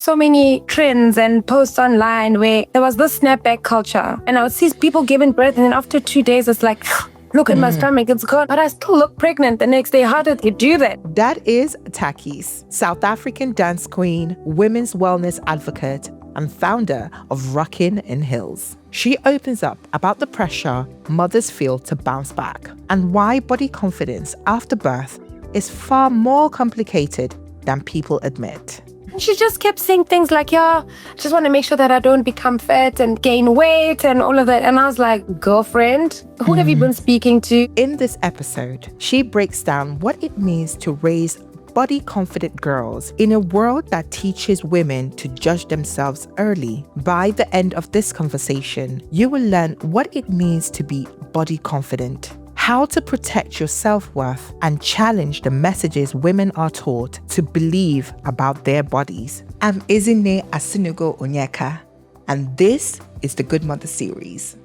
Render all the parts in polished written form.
So many trends and posts online where there was this snapback culture, and I would see people giving birth, and then after 2 days, it's like, look at my stomach, it's gone. But I still look pregnant the next day. How did they do that? That is Takkies, South African dance queen, women's wellness advocate, and founder of Rockingnheels. She opens up about the pressure mothers feel to bounce back and why body confidence after birth is far more complicated than people admit. She just kept saying things like, yeah, I just want to make sure that I don't become fat and gain weight and all of that. And I was like, girlfriend, who have you been speaking to? In this episode, she breaks down what it means to raise body-confident girls in a world that teaches women to judge themselves early. By the end of this conversation, you will learn what it means to be body confident, how to protect your self-worth, and challenge the messages women are taught to believe about their bodies. I'm Ezinne Asinugo-Onyeka, and this is the Goodmother Series.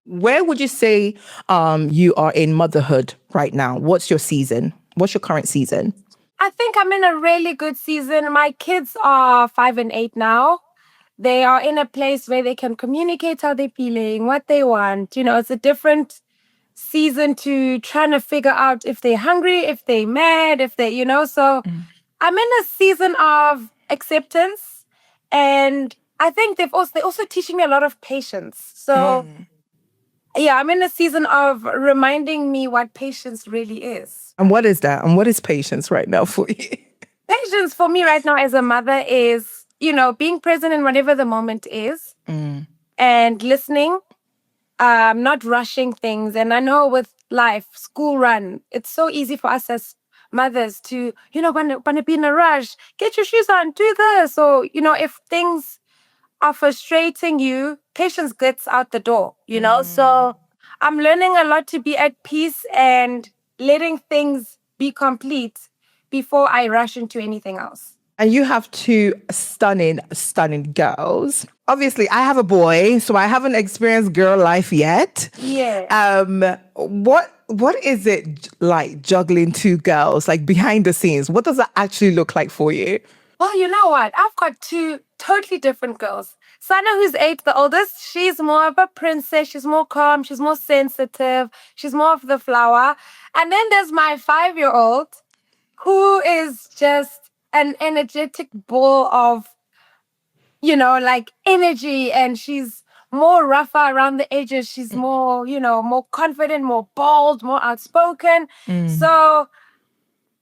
Where would you say you are in motherhood right now? What's your season? What's your current season? I think I'm in a really good season. My kids are 5 and 8 now. They are in a place where they can communicate how they're feeling, what they want. You know, it's a different season to trying to figure out if they're hungry, if they're mad, if they, so I'm in a season of acceptance. And I think they're also teaching me a lot of patience. So yeah, I'm in a season of reminding me what patience really is. And what is that? And what is patience right now for you? Patience for me right now as a mother is, being present in whatever the moment is and listening, not rushing things. And I know with life, school run, it's so easy for us as mothers to, want to be in a rush, get your shoes on, do this. So, if things are frustrating you, patience gets out the door, So I'm learning a lot to be at peace and letting things be complete before I rush into anything else. And you have two stunning girls. Obviously, I have a boy, so I haven't experienced girl life yet. Yeah. What is it like juggling two girls, like behind the scenes? What does that actually look like for you? Well, you know what? I've got two totally different girls. Sana, who's 8, the oldest, she's more of a princess. She's more calm. She's more sensitive. She's more of the flower. And then there's my 5-year-old, who is just an energetic ball of, energy. And she's more rougher around the edges. She's more, more confident, more bold, more outspoken. So,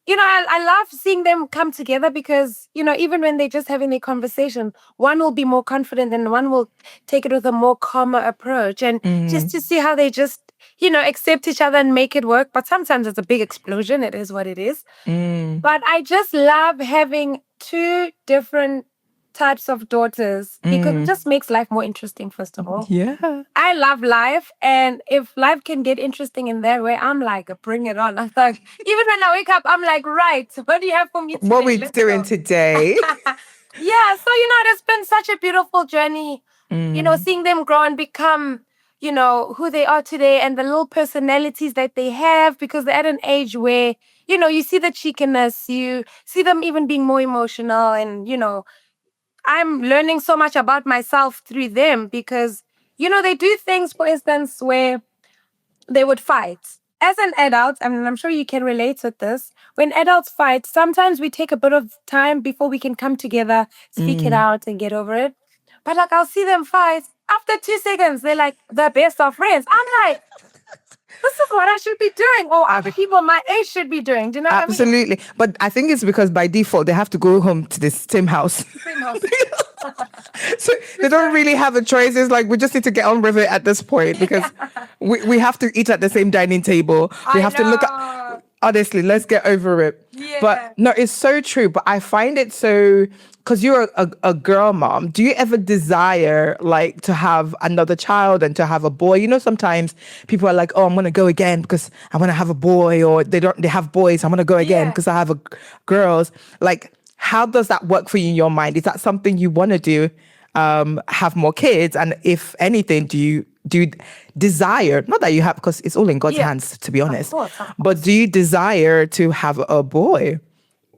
I love seeing them come together because, even when they're just having a conversation, one will be more confident and one will take it with a more calmer approach. And just to see how they just, accept each other and make it work. But sometimes it's a big explosion. It is what it is. But I just love having two different types of daughters because it just makes life more interesting, first of all. Yeah. I love life, and if life can get interesting in that way, I'm like, bring it on. I'm like, even when I wake up, I'm like, right, what do you have for me today? What are we doing today? Yeah, so, it's been such a beautiful journey, seeing them grow and become, who they are today and the little personalities that they have, because they're at an age where, you see the cheekiness, you see them even being more emotional, and, I'm learning so much about myself through them because, they do things, for instance, where they would fight. As an adult, and I'm sure you can relate with this, when adults fight, sometimes we take a bit of time before we can come together, speak it out and get over it. But I'll see them fight. After 2 seconds, they're like the best of friends. I'm like, this is what I should be doing, or other people my age should be doing. Do you know what I mean? Absolutely. But I think it's because by default, they have to go home to the same house. Same house. So they don't really have a choice. It's like, we just need to get on with it at this point because we have to eat at the same dining table. We have to look at, honestly, let's get over it. Yeah. But no, it's so true. But I find it so, because you're a girl mom, do you ever desire like to have another child and to have a boy? Sometimes people are like, oh, I'm going to go again because I want to have a boy, or they have boys. I'm going to go again because I have girls. Like, how does that work for you in your mind? Is that something you want to do, have more kids? And if anything, do you desire, not that you have, because it's all in God's hands, to be honest, Of course. but do you desire to have a boy?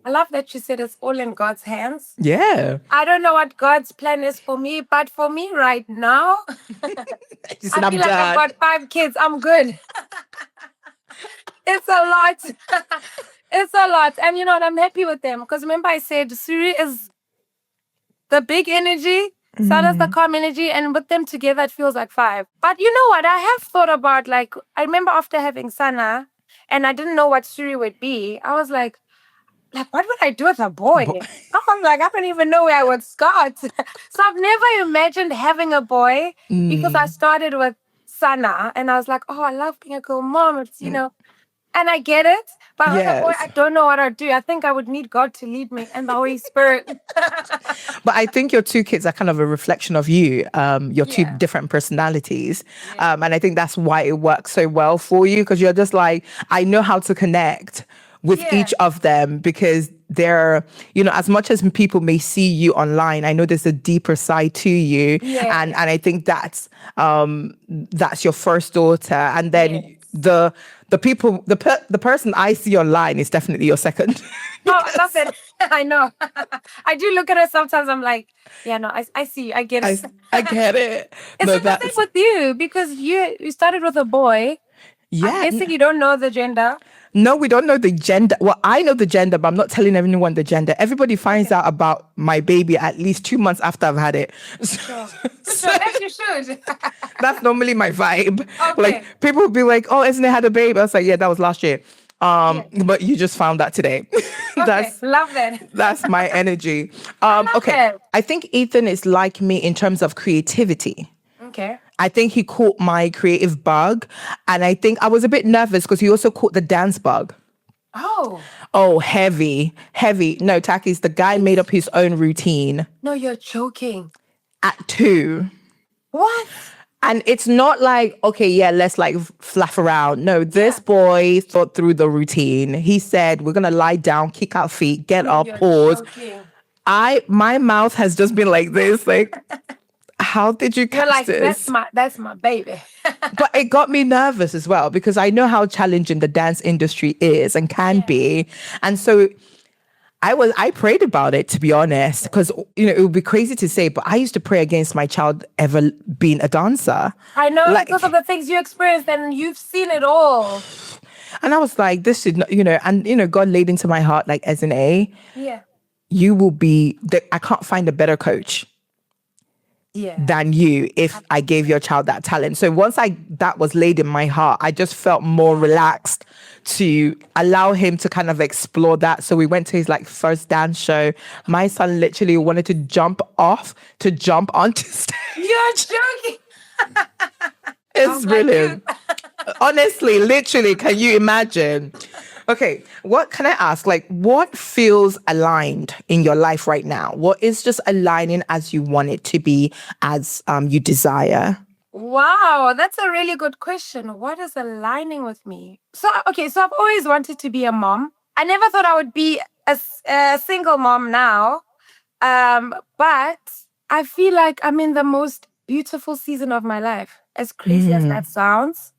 I love that you said it's all in God's hands. Yeah. I don't know what God's plan is for me, but for me right now, She said, I I'm feel like I've done. got 5 kids. I'm good. It's a lot. It's a lot. And you know what? I'm happy with them. Because remember I said Suri is the big energy, Sada's the calm energy, and with them together it feels like 5. But you know what? I have thought about, like, I remember after having Sana, and I didn't know what Suri would be. I was like, what would I do with a boy? I was like, I don't even know where I would start. So I've never imagined having a boy because I started with Sana, and I was like, oh, I love being a girl mom. It's, you know, and I get it. But with a boy, Yes. I don't know what I'd do. I think I would need God to lead me and the Holy Spirit. But I think your 2 kids are kind of a reflection of you, your 2 Yeah. different personalities. And I think that's why it works so well for you, because you're just like, I know how to connect with each of them, because they're, you know, as much as people may see you online, I know there's a deeper side to you. Yeah. And I think that's your first daughter. And then the person I see online is definitely your second. Oh, I love it. I know. I do look at her sometimes. I'm like, yeah, no, I see you. I get it. I get it. It's No, the same with you because you started with a boy. yeah. I'm guessing you don't know the gender. No, we don't know the gender. Well, I know the gender, but I'm not telling anyone the gender. Everybody finds out about my baby at least 2 months after I've had it. Sure. So as you should. That's normally my vibe. Okay. Like, people will be like, oh, Ezinne had a baby. I was like, yeah, that was last year. But you just found that today. Okay, love that. That's my energy. Okay. it. I think Ethan is like me in terms of creativity. Okay. I think he caught my creative bug. And I think I was a bit nervous because he also caught the dance bug. Oh. Oh, heavy. No, Takkies, the guy made up his own routine No, you're joking. at 2. What? And it's not like, okay, yeah, let's like fluff around. No, this boy thought through the routine. He said, we're going to lie down, kick our feet, get up, You're pause. joking. My mouth has just been like this, like, how did you catch You're like, this? that's my baby. But it got me nervous as well, because I know how challenging the dance industry is and can be. And so I prayed about it, to be honest, because, you know, it would be crazy to say, but I used to pray against my child ever being a dancer. I know, Like, because of the things you experienced and you've seen it all. and I was like, this should not, you know, and, you know, God laid into my heart, like, Ezinne, Yeah. you will be, I can't find a better coach than you if I gave your child that talent. So once that was laid in my heart, I just felt more relaxed to allow him to kind of explore that. So we went to his like first dance show. My son literally wanted to jump onto stage. You're joking. It's brilliant. Honestly, literally, can you imagine? Okay, what can I ask? Like, what feels aligned in your life right now? What is just aligning as you want it to be, as you desire? Wow, that's a really good question. What is aligning with me? So I've always wanted to be a mom. I never thought I would be a single mom now. But I feel like I'm in the most beautiful season of my life, as crazy as that sounds.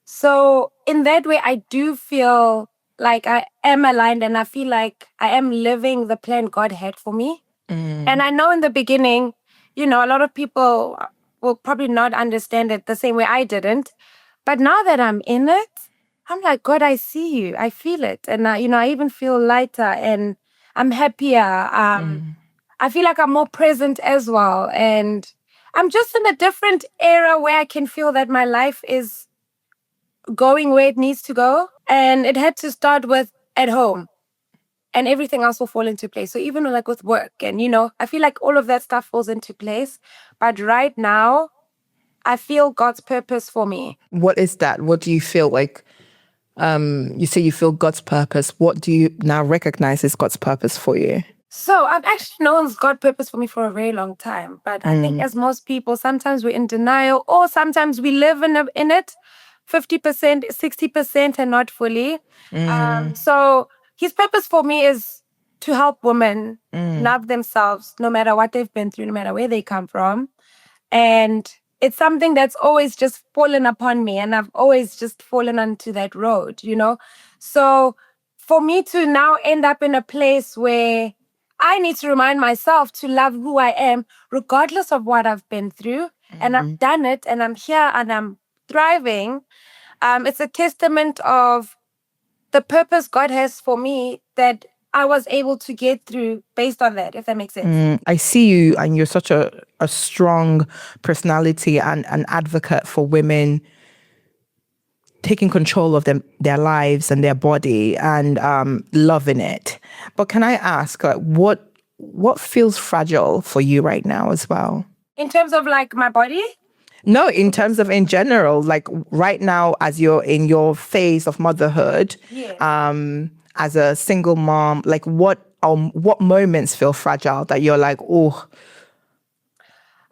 So in that way, I do feel like I am aligned and I feel like I am living the plan God had for me. And I know in the beginning, you know, a lot of people will probably not understand it the same way I didn't. But now that I'm in it, I'm like, God, I see you. I feel it. And, you know, I even feel lighter and I'm happier. I feel like I'm more present as well. And I'm just in a different era where I can feel that my life is going where it needs to go. And it had to start with at home. And everything else will fall into place. So even like with work and, you know, I feel like all of that stuff falls into place. But right now, I feel God's purpose for me. What is that? What do you feel like? You say you feel God's purpose. What do you now recognize as God's purpose for you? So I've actually known God's purpose for me for a very long time. But I think as most people, sometimes we're in denial or sometimes we live in it 50%, 60% and not fully. So his purpose for me is to help women love themselves, no matter what they've been through, no matter where they come from. And it's something that's always just fallen upon me. And I've always just fallen onto that road, you know. So for me to now end up in a place where I need to remind myself to love who I am, regardless of what I've been through. And I've done it, and I'm here, and I'm thriving. It's a testament of the purpose God has for me that I was able to get through based on that, if that makes sense. I see you, and you're such a strong personality and an advocate for women taking control of their lives and their body and loving it. But can I ask, like, what feels fragile for you right now as well? In terms of like my body? No, in terms of in general, like right now, as you're in your phase of motherhood, Yes. as a single mom, like what moments feel fragile that you're like, oh,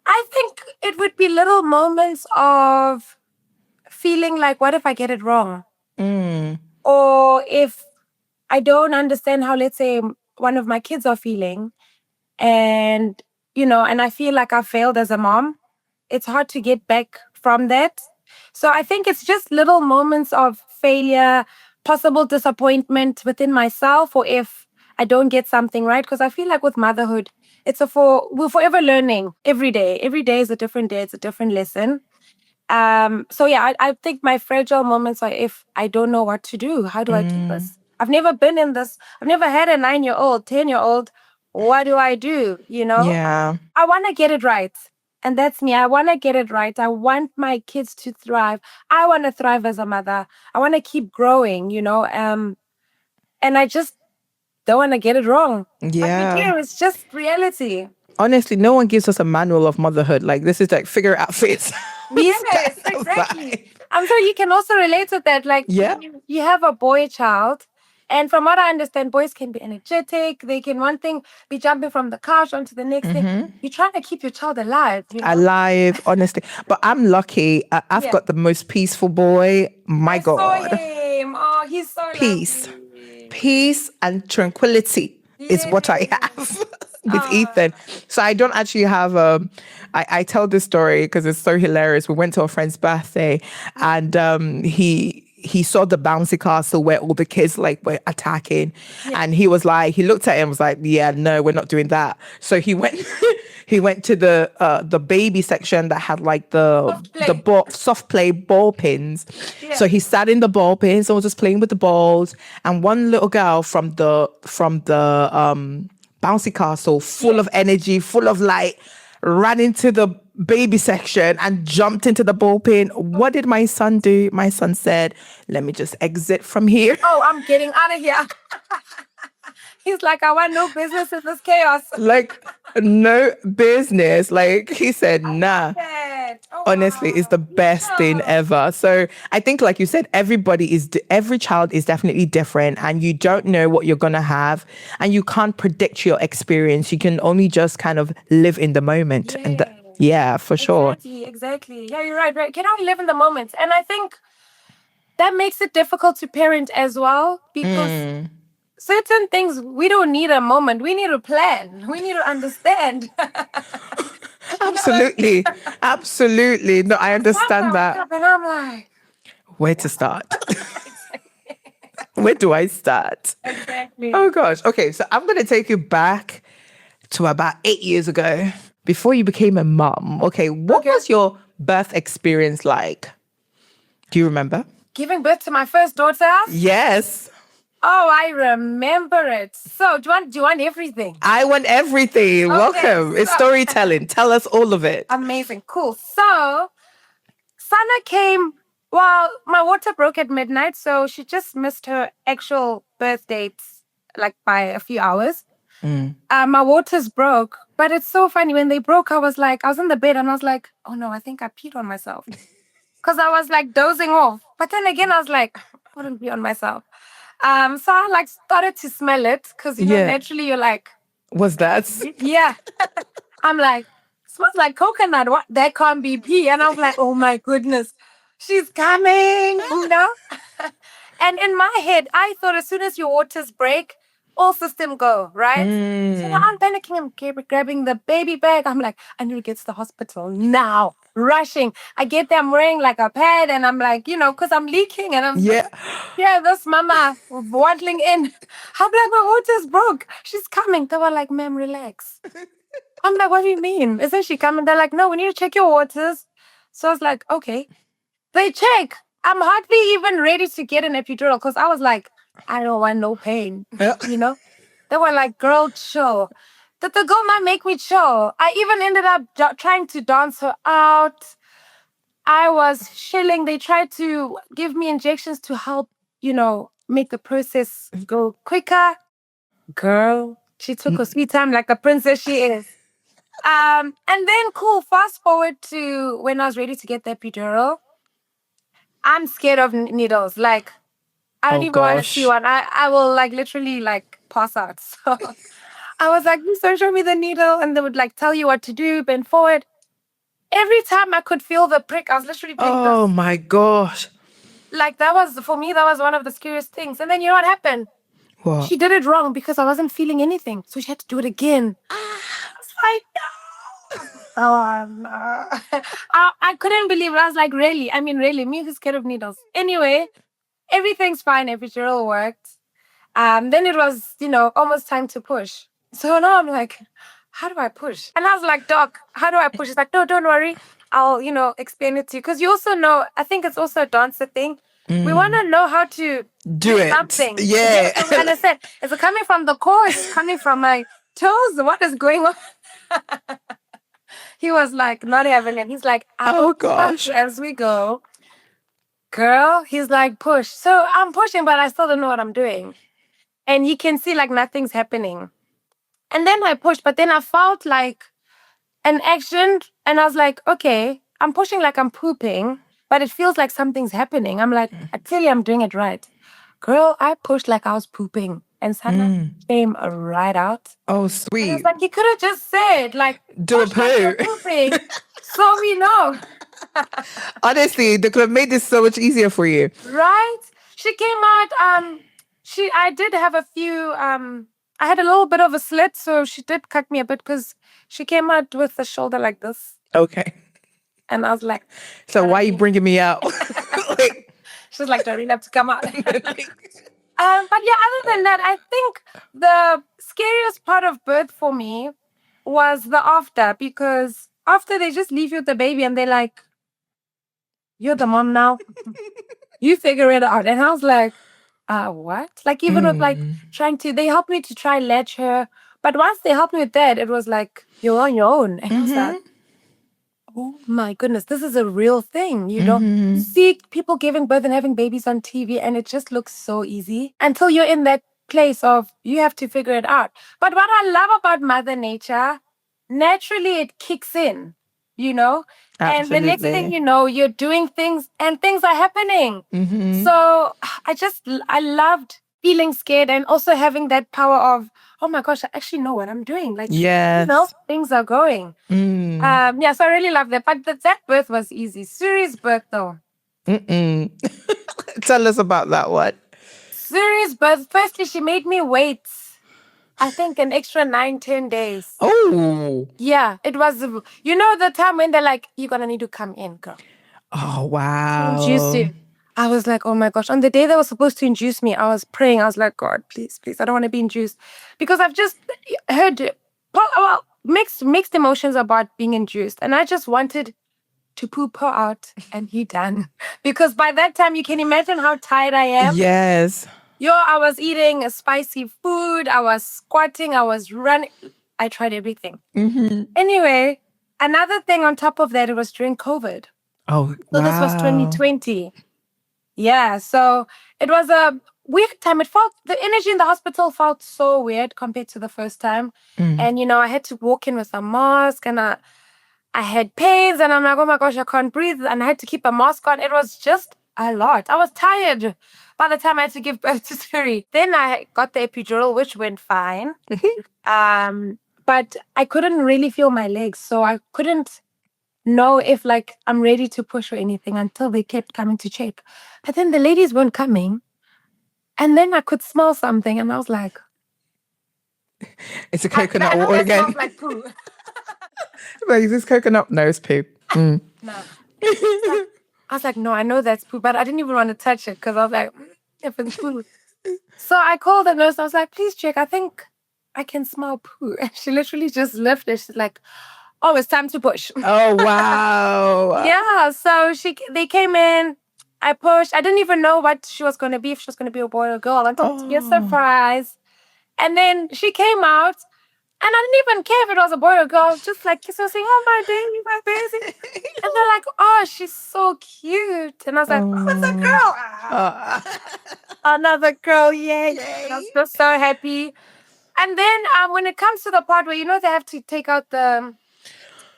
I think it would be little moments of feeling like, what if I get it wrong? Or if I don't understand how, let's say, one of my kids are feeling, and, and I feel like I failed as a mom, it's hard to get back from that. So I think it's just little moments of failure, possible disappointment within myself, or if I don't get something right. Because I feel like with motherhood, we're forever learning every day. Every day is a different day. It's a different lesson. So yeah, I think my fragile moments are if I don't know what to do. How do I do this? I've never been in this. I've never had a 9-year-old, 10-year-old. What do I do? yeah, I want to get it right. And that's me. I want to get it right. I want my kids to thrive. I want to thrive as a mother. I want to keep growing, and I just don't want to get it wrong. yeah. But we do. It's just reality. Honestly, no one gives us a manual of motherhood. Like this is like figure it out for yourself. Yes, exactly. I'm sure you can also relate to that. Like, Yeah. you have a boy child, and from what I understand, boys can be energetic. They can one thing be jumping from the couch onto the next thing. You're trying to keep your child alive. Alive, honestly. But I'm lucky. I've got the most peaceful boy. My I saw God. him. Oh, he's so Peace. lovely. Peace and tranquility is what I have with Ethan. So I don't actually have I tell this story because it's so hilarious. We went to a friend's birthday and he saw the bouncy castle where all the kids like were attacking. And he was like, he looked at it and was like, yeah, no, we're not doing that. So he went he went to the baby section that had like the soft play ball pins. Yeah. So he sat in the ball pins and was just playing with the balls. And one little girl from the bouncy castle, full of energy, full of light, ran into the baby section and jumped into the ball pin. What did my son do? My son said, let me just exit from here. Oh, I'm getting out of here. He's like, I want no business in this chaos. Like, no business. Like, he said, nah. Honestly, it's the best thing ever. So I think, like you said, every child is definitely different, and you don't know what you're going to have, and you can't predict your experience. You can only just kind of live in the moment. Yeah. And for sure. Exactly. Yeah, you're right. Can only live in the moment. And I think that makes it difficult to parent as well, because certain things, we don't need a moment. We need a plan. We need to understand. Absolutely. Absolutely. No, I understand that. And I'm like, where to start? Where do I start? Exactly. Oh gosh. Okay, so I'm going to take you back to about 8 years ago, before you became a mom. Okay, what was your birth experience like? Do you remember? Giving birth to my first daughter? Yes. Oh, I remember it. So, do you want everything? I want everything. Okay, welcome. It's storytelling. Tell us all of it. Amazing. Cool. So, Sana came, well, my water broke at midnight, so she just missed her actual birth dates like by a few hours. My waters broke, but it's so funny. When they broke, I was in the bed and I was like, oh no, I think I peed on myself. Because I was like dozing off. But then again, I was like, I wouldn't be on myself. So I like started to smell it because, naturally you're like, what's that? Yeah. I'm like, smells like coconut. What? That can't be pee. And I'm like, oh my goodness, she's coming, And in my head, I thought as soon as your waters break, all system go, right? So now I'm panicking. I'm grabbing the baby bag. I'm like, I need to get to the hospital now. Rushing. I get there, I'm wearing like a pad, and I'm like, because I'm leaking, and I'm Yeah. yeah, this mama waddling in. I'm like, my water's broke. She's coming. They were like, ma'am, relax. I'm like, what do you mean? Isn't she coming? They're like, no, we need to check your waters. So I was like, okay. They check. I'm hardly even ready to get an epidural because I was like, I don't want no pain. Yeah. They were like, girl, chill. That the girl might make me chill. I even ended up trying to dance her out. I was chilling. They tried to give me injections to help, make the process go quicker. Girl, she took her sweet time like the princess she is. And then cool, fast forward to when I was ready to get the epidural. I'm scared of needles. Like, I don't Oh even want to see gosh. one. I will like literally like pass out. So I was like, please don't show me the needle. And they would like tell you what to do, bend forward. Every time I could feel the prick, I was literally doing Oh this. my gosh. Like that was, for me, that was one of the scariest things. And then you know what happened? What? She did it wrong because I wasn't feeling anything. So she had to do it again. I was like, no. Oh, no. I couldn't believe it. I was like, really? I mean, really? Me who's scared of needles. Anyway, everything's fine. Epidural worked. Then it was, almost time to push. So now I'm like, how do I push? And I was like, Doc, how do I push? He's like, no, don't worry. I'll, explain it to you. Because you also know, I think it's also a dancer thing. We want to know how to Do it. something. Yeah. Yes, so we understand. Is it coming from the core? Is it coming from my toes? What is going on? He was like, not having it. He's like, Oh gosh. as we go. Girl, he's like, push. So I'm pushing, but I still don't know what I'm doing. And you can see like nothing's happening. And then I pushed, but then I felt like an action. And I was like, okay, I'm pushing like I'm pooping, but it feels like something's happening. I'm like, clearly I'm doing it right. Girl, I pushed like I was pooping. And Sana came right out. Oh And I sweet. was like, you could have just said, like, Do a push like you're poo. pooping. So we know. Honestly, they could have made this so much easier for you. Right? She came out, I did have a few, I had a little bit of a slit, so she did cut me a bit because she came out with the shoulder like this. Okay. And I was like, So why are you bringing me out? Like, she's like, don't really have to come out. But yeah, other than that, I think the scariest part of birth for me was the after, because after they just leave you with the baby and they're like, you're the mom now. You figure it out. And I was like, what? Like even with like they helped me to try latch her. But once they helped me with that, it was like, you're on your own. And I was like, oh my goodness, this is a real thing. You see people giving birth and having babies on TV, and it just looks so easy until you're in that place of you have to figure it out. But what I love about Mother Nature, naturally it kicks in, and the next thing absolutely. you know, you're doing things and things are happening. So I loved feeling scared and also having that power of, oh my gosh, I actually know what I'm doing. Like, Yes. things are going. Yeah, so I really love that. But that birth was easy. Suri's birth, though. Tell us about that one. Suri's birth, firstly, she made me wait, I think, an extra 9-10 days. Oh. Yeah, it was, the time when they're like, you're going to need to come in, girl. Oh, wow. Induce you. I was like, oh my gosh. On the day they were supposed to induce me, I was praying. I was like, God, please, please, I don't want to be induced. Because I've just heard, mixed emotions about being induced. And I just wanted to poop her out and he done. Because by that time, you can imagine how tired I am. Yes. I was eating a spicy food. I was squatting. I was running. I tried everything. Anyway, another thing on top of that, it was during COVID. Oh, So this was 2020. Yeah, so it was a weird time. The energy in the hospital felt so weird compared to the first time. And, I had to walk in with a mask and I had pains and I'm like, oh my gosh, I can't breathe. And I had to keep a mask on. It was just a lot. I was tired by the time I had to give birth to Suri. Then I got the epidural, which went fine. But I couldn't really feel my legs. So I couldn't know if like I'm ready to push or anything until they kept coming to check. But then the ladies weren't coming. And then I could smell something and I was like, It's a coconut I know water that again. smells like poo. Like, is this coconut? No, it's poop. No. I was like, no, I know that's poo, but I didn't even want to touch it because I was like, if it's poo. So I called the nurse. I was like, please check. I think I can smell poo. And she literally just lifted. She's like, oh, it's time to push. Oh, wow. Yeah. So they came in. I pushed. I didn't even know what she was going to be, if she was going to be a boy or a girl. I thought to be a surprise. And then she came out. And I didn't even care if it was a boy or a girl. I was just like, so saying, oh, my baby, my baby. And they're like, oh, she's so cute. And I was like, oh, it's a girl. Another girl, yay. I was just so happy. And then when it comes to the part where, they have to take out the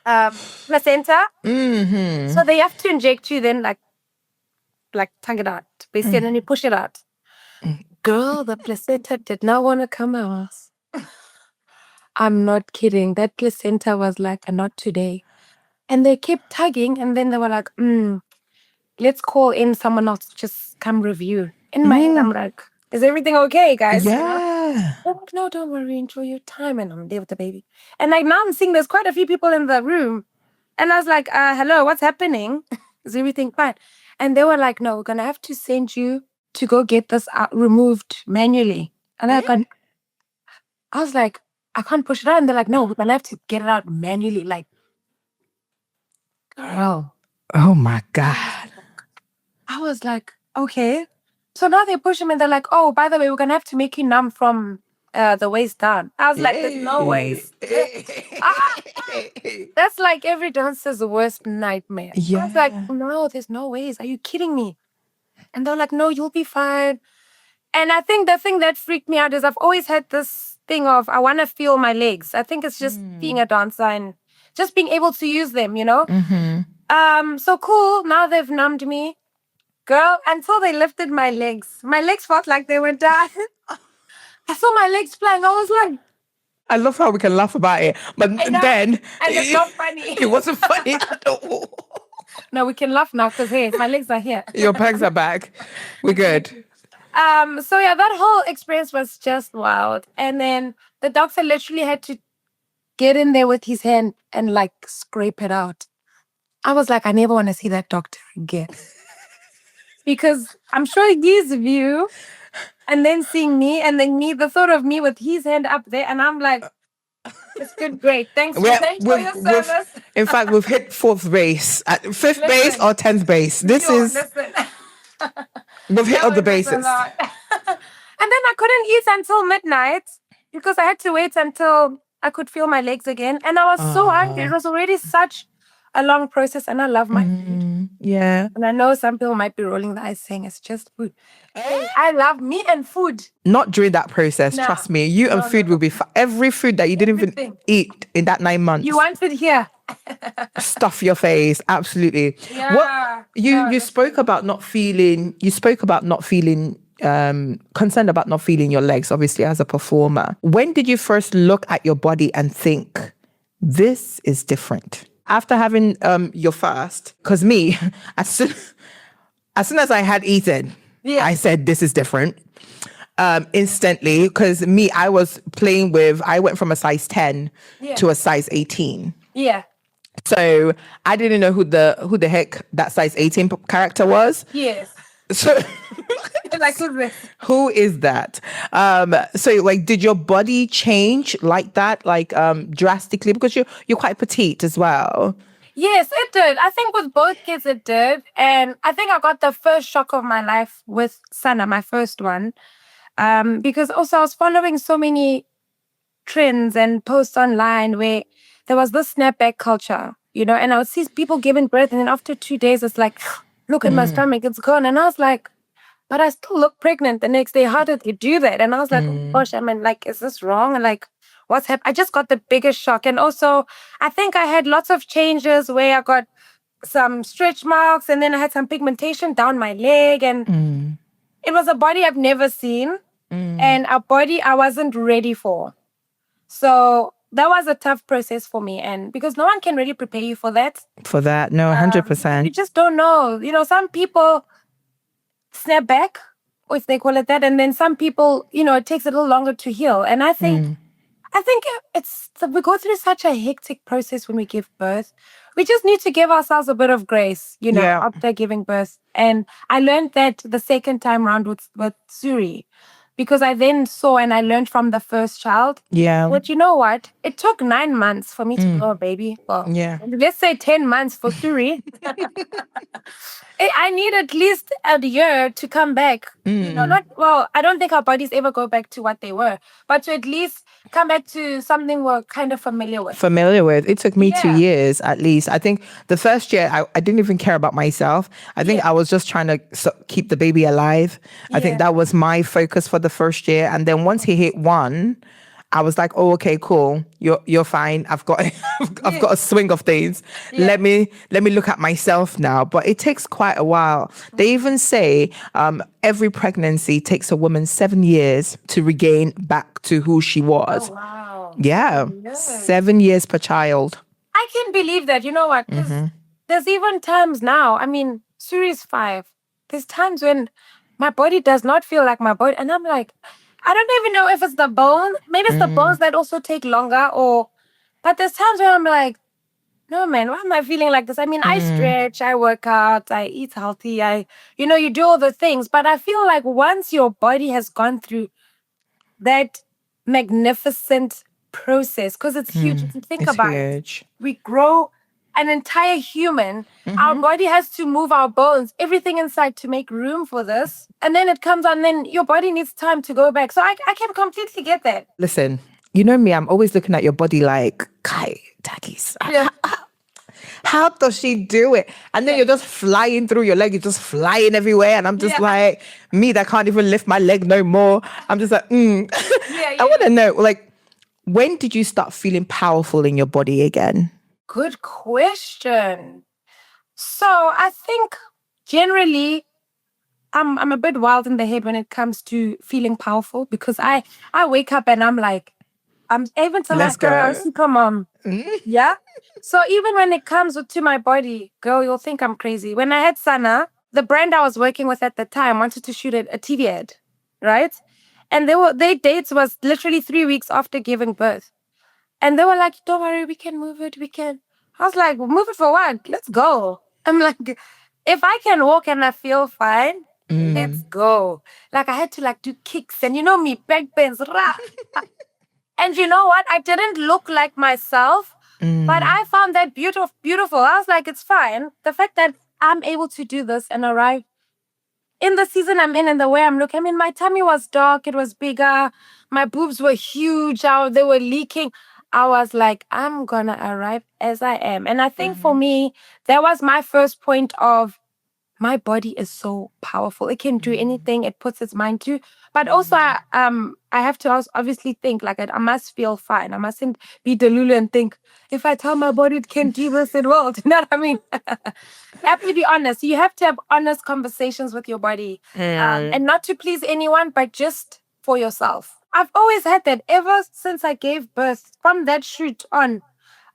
placenta. Mm-hmm. So they have to inject you then, like tug it out, basically, and then you push it out. Girl, the placenta did not want to come out. I'm not kidding. That placenta was like, not today. And they kept tugging, and then they were like, let's call in someone else to just come review. In my head, I'm like, is everything okay, guys? Yeah. They're like, no, don't worry, enjoy your time. And I'm there with the baby. And like now I'm seeing there's quite a few people in the room. And I was like, hello, what's happening? Is everything fine? And they were like, no, we're going to have to send you to go get this removed manually. And I was like, I can't push it out. And they're like, no, we're going to have to get it out manually. Like, girl. Oh, my God. I was like, okay. So now they push him and they're like, oh, by the way, we're going to have to make you numb from the waist down. I was like, there's no ways. That's like every dancer's worst nightmare. Yeah. I was like, no, there's no ways. Are you kidding me? And they're like, no, you'll be fine. And I think the thing that freaked me out is I've always had this thing of I want to feel my legs. I think it's just being a dancer and just being able to use them, Mm-hmm. So cool. Now they've numbed me. Girl, until they lifted my legs felt like they were dying. I saw my legs flying. I was like, I love how we can laugh about it, but then... And it's not funny. It wasn't funny at all. No, we can laugh now because, hey, my legs are here. Your pegs are back. We're good. So yeah, that whole experience was just wild. And then the doctor literally had to get in there with his hand and like scrape it out. I was like, I never want to see that doctor again. Because I'm showing his view and then seeing me and then the thought of me with his hand up there. And I'm like, it's good, great. Thanks for your service. In fact, we've hit fourth base. Fifth base or 10th base. We've hit all the bases. And then I couldn't eat until midnight because I had to wait until I could feel my legs again. And I was so hungry. It was already such a long process and I love my food. Yeah. And I know some people might be rolling their eyes saying it's just food. I love meat and food. Not during that process, trust me. You and food will be every food that you didn't even eat in that 9 months. You want it here. Stuff your face, absolutely. Yeah. You spoke about not feeling concerned about not feeling your legs, obviously, as a performer. When did you first look at your body and think, this is different? After having your first, because me, as soon as I had eaten, I said, this is different. Instantly, because me, I went from a size 10 to a size 18. Yeah. So I didn't know who the heck that size 18 character was. Yes. So like who is that? So like, did your body change like that, like drastically? Because you're quite petite as well. Yes, it did. I think with both kids it did. And I think I got the first shock of my life with Sana, my first one. Because also I was following so many trends and posts online where there was this snapback culture, and I would see people giving birth and then after 2 days it's like, look at my stomach, it's gone. And I was like, but I still look pregnant the next day. How did you do that? And I was like, oh gosh, like, is this wrong? And like, what's happened? I just got the biggest shock. And also, I think I had lots of changes where I got some stretch marks and then I had some pigmentation down my leg. And it was a body I've never seen and a body I wasn't ready for. So that was a tough process for me. And because no one can really prepare you for that. No, 100%. You just don't know. Some people snap back, or if they call it that. And then some people, it takes a little longer to heal. And I think I think we go through such a hectic process when we give birth. We just need to give ourselves a bit of grace, Yeah. after giving birth. And I learned that the second time round with Suri, because I then saw and I learned from the first child. Yeah. But you know what? It took 9 months for me to grow a baby. Well, Yeah. let's say 10 months for Suri. I need at least a year to come back. I don't think our bodies ever go back to what they were, but to at least come back to something we're kind of familiar with. It took me 2 Yeah. years at least. I think the first year I didn't even care about myself. I think Yeah. I was just trying to keep the baby alive. I think that was my focus for the first year. And then once he hit 1, I was like, oh, okay, cool. You're fine. I've got I've got a swing of things. Yeah. Let me look at myself now. But it takes quite a while. They even say every pregnancy takes a woman 7 years to regain back to who she was. Oh, wow. Yeah. Yes. 7 years per child. I can believe that. You know what? There's even times now. I mean, Suri is 5. There's times when my body does not feel like my body. And I'm like, I don't even know if it's the bone. Maybe it's the bones that also take longer. But there's times where I'm like, no, man, why am I feeling like this? I mean, I stretch, I work out, I eat healthy. You do all the things. But I feel like once your body has gone through that magnificent process, because it's huge. If you think It's about huge. it, we grow an entire human. Our body has to move our bones, everything inside to make room for this. And then it comes on, then your body needs time to go back. So I can completely get that. Listen, you know me, I'm always looking at your body like, Kai, Takkies. Yeah. How does she do it? And then you're just flying through your leg, you're just flying everywhere. And I'm just like, me that can't even lift my leg no more. I'm just like, I want to know, like, when did you start feeling powerful in your body again? Good question. So I think generally I'm a bit wild in the head when it comes to feeling powerful, because I wake up and I'm like, I'm even to Let's my girl, go. I'm super mom. Yeah. So even when it comes to my body, girl, you'll think I'm crazy. When I had Sana, the brand I was working with at the time wanted to shoot a TV ad, right? And their dates was literally 3 weeks after giving birth. And they were like, don't worry, we can move it. We can. I was like, move it for what? Let's go. I'm like, if I can walk and I feel fine, let's go. Like, I had to do kicks and me, back bends. Rah. And you know what? I didn't look like myself, but I found that beautiful. I was like, it's fine. The fact that I'm able to do this and arrive in the season I'm in and the way I'm looking. I mean, my tummy was dark. It was bigger. My boobs were huge. They were leaking. I was like, I'm going to arrive as I am. And I think for me, that was my first point of my body is so powerful. It can do anything it puts its mind to. But also, I have to obviously think like I must feel fine. I mustn't be delulu and think, if I tell my body it can do this, it will. Do you know what I mean? You have to be honest. You have to have honest conversations with your body. And not to please anyone, but just for yourself. I've always had that ever since I gave birth. From that shoot on,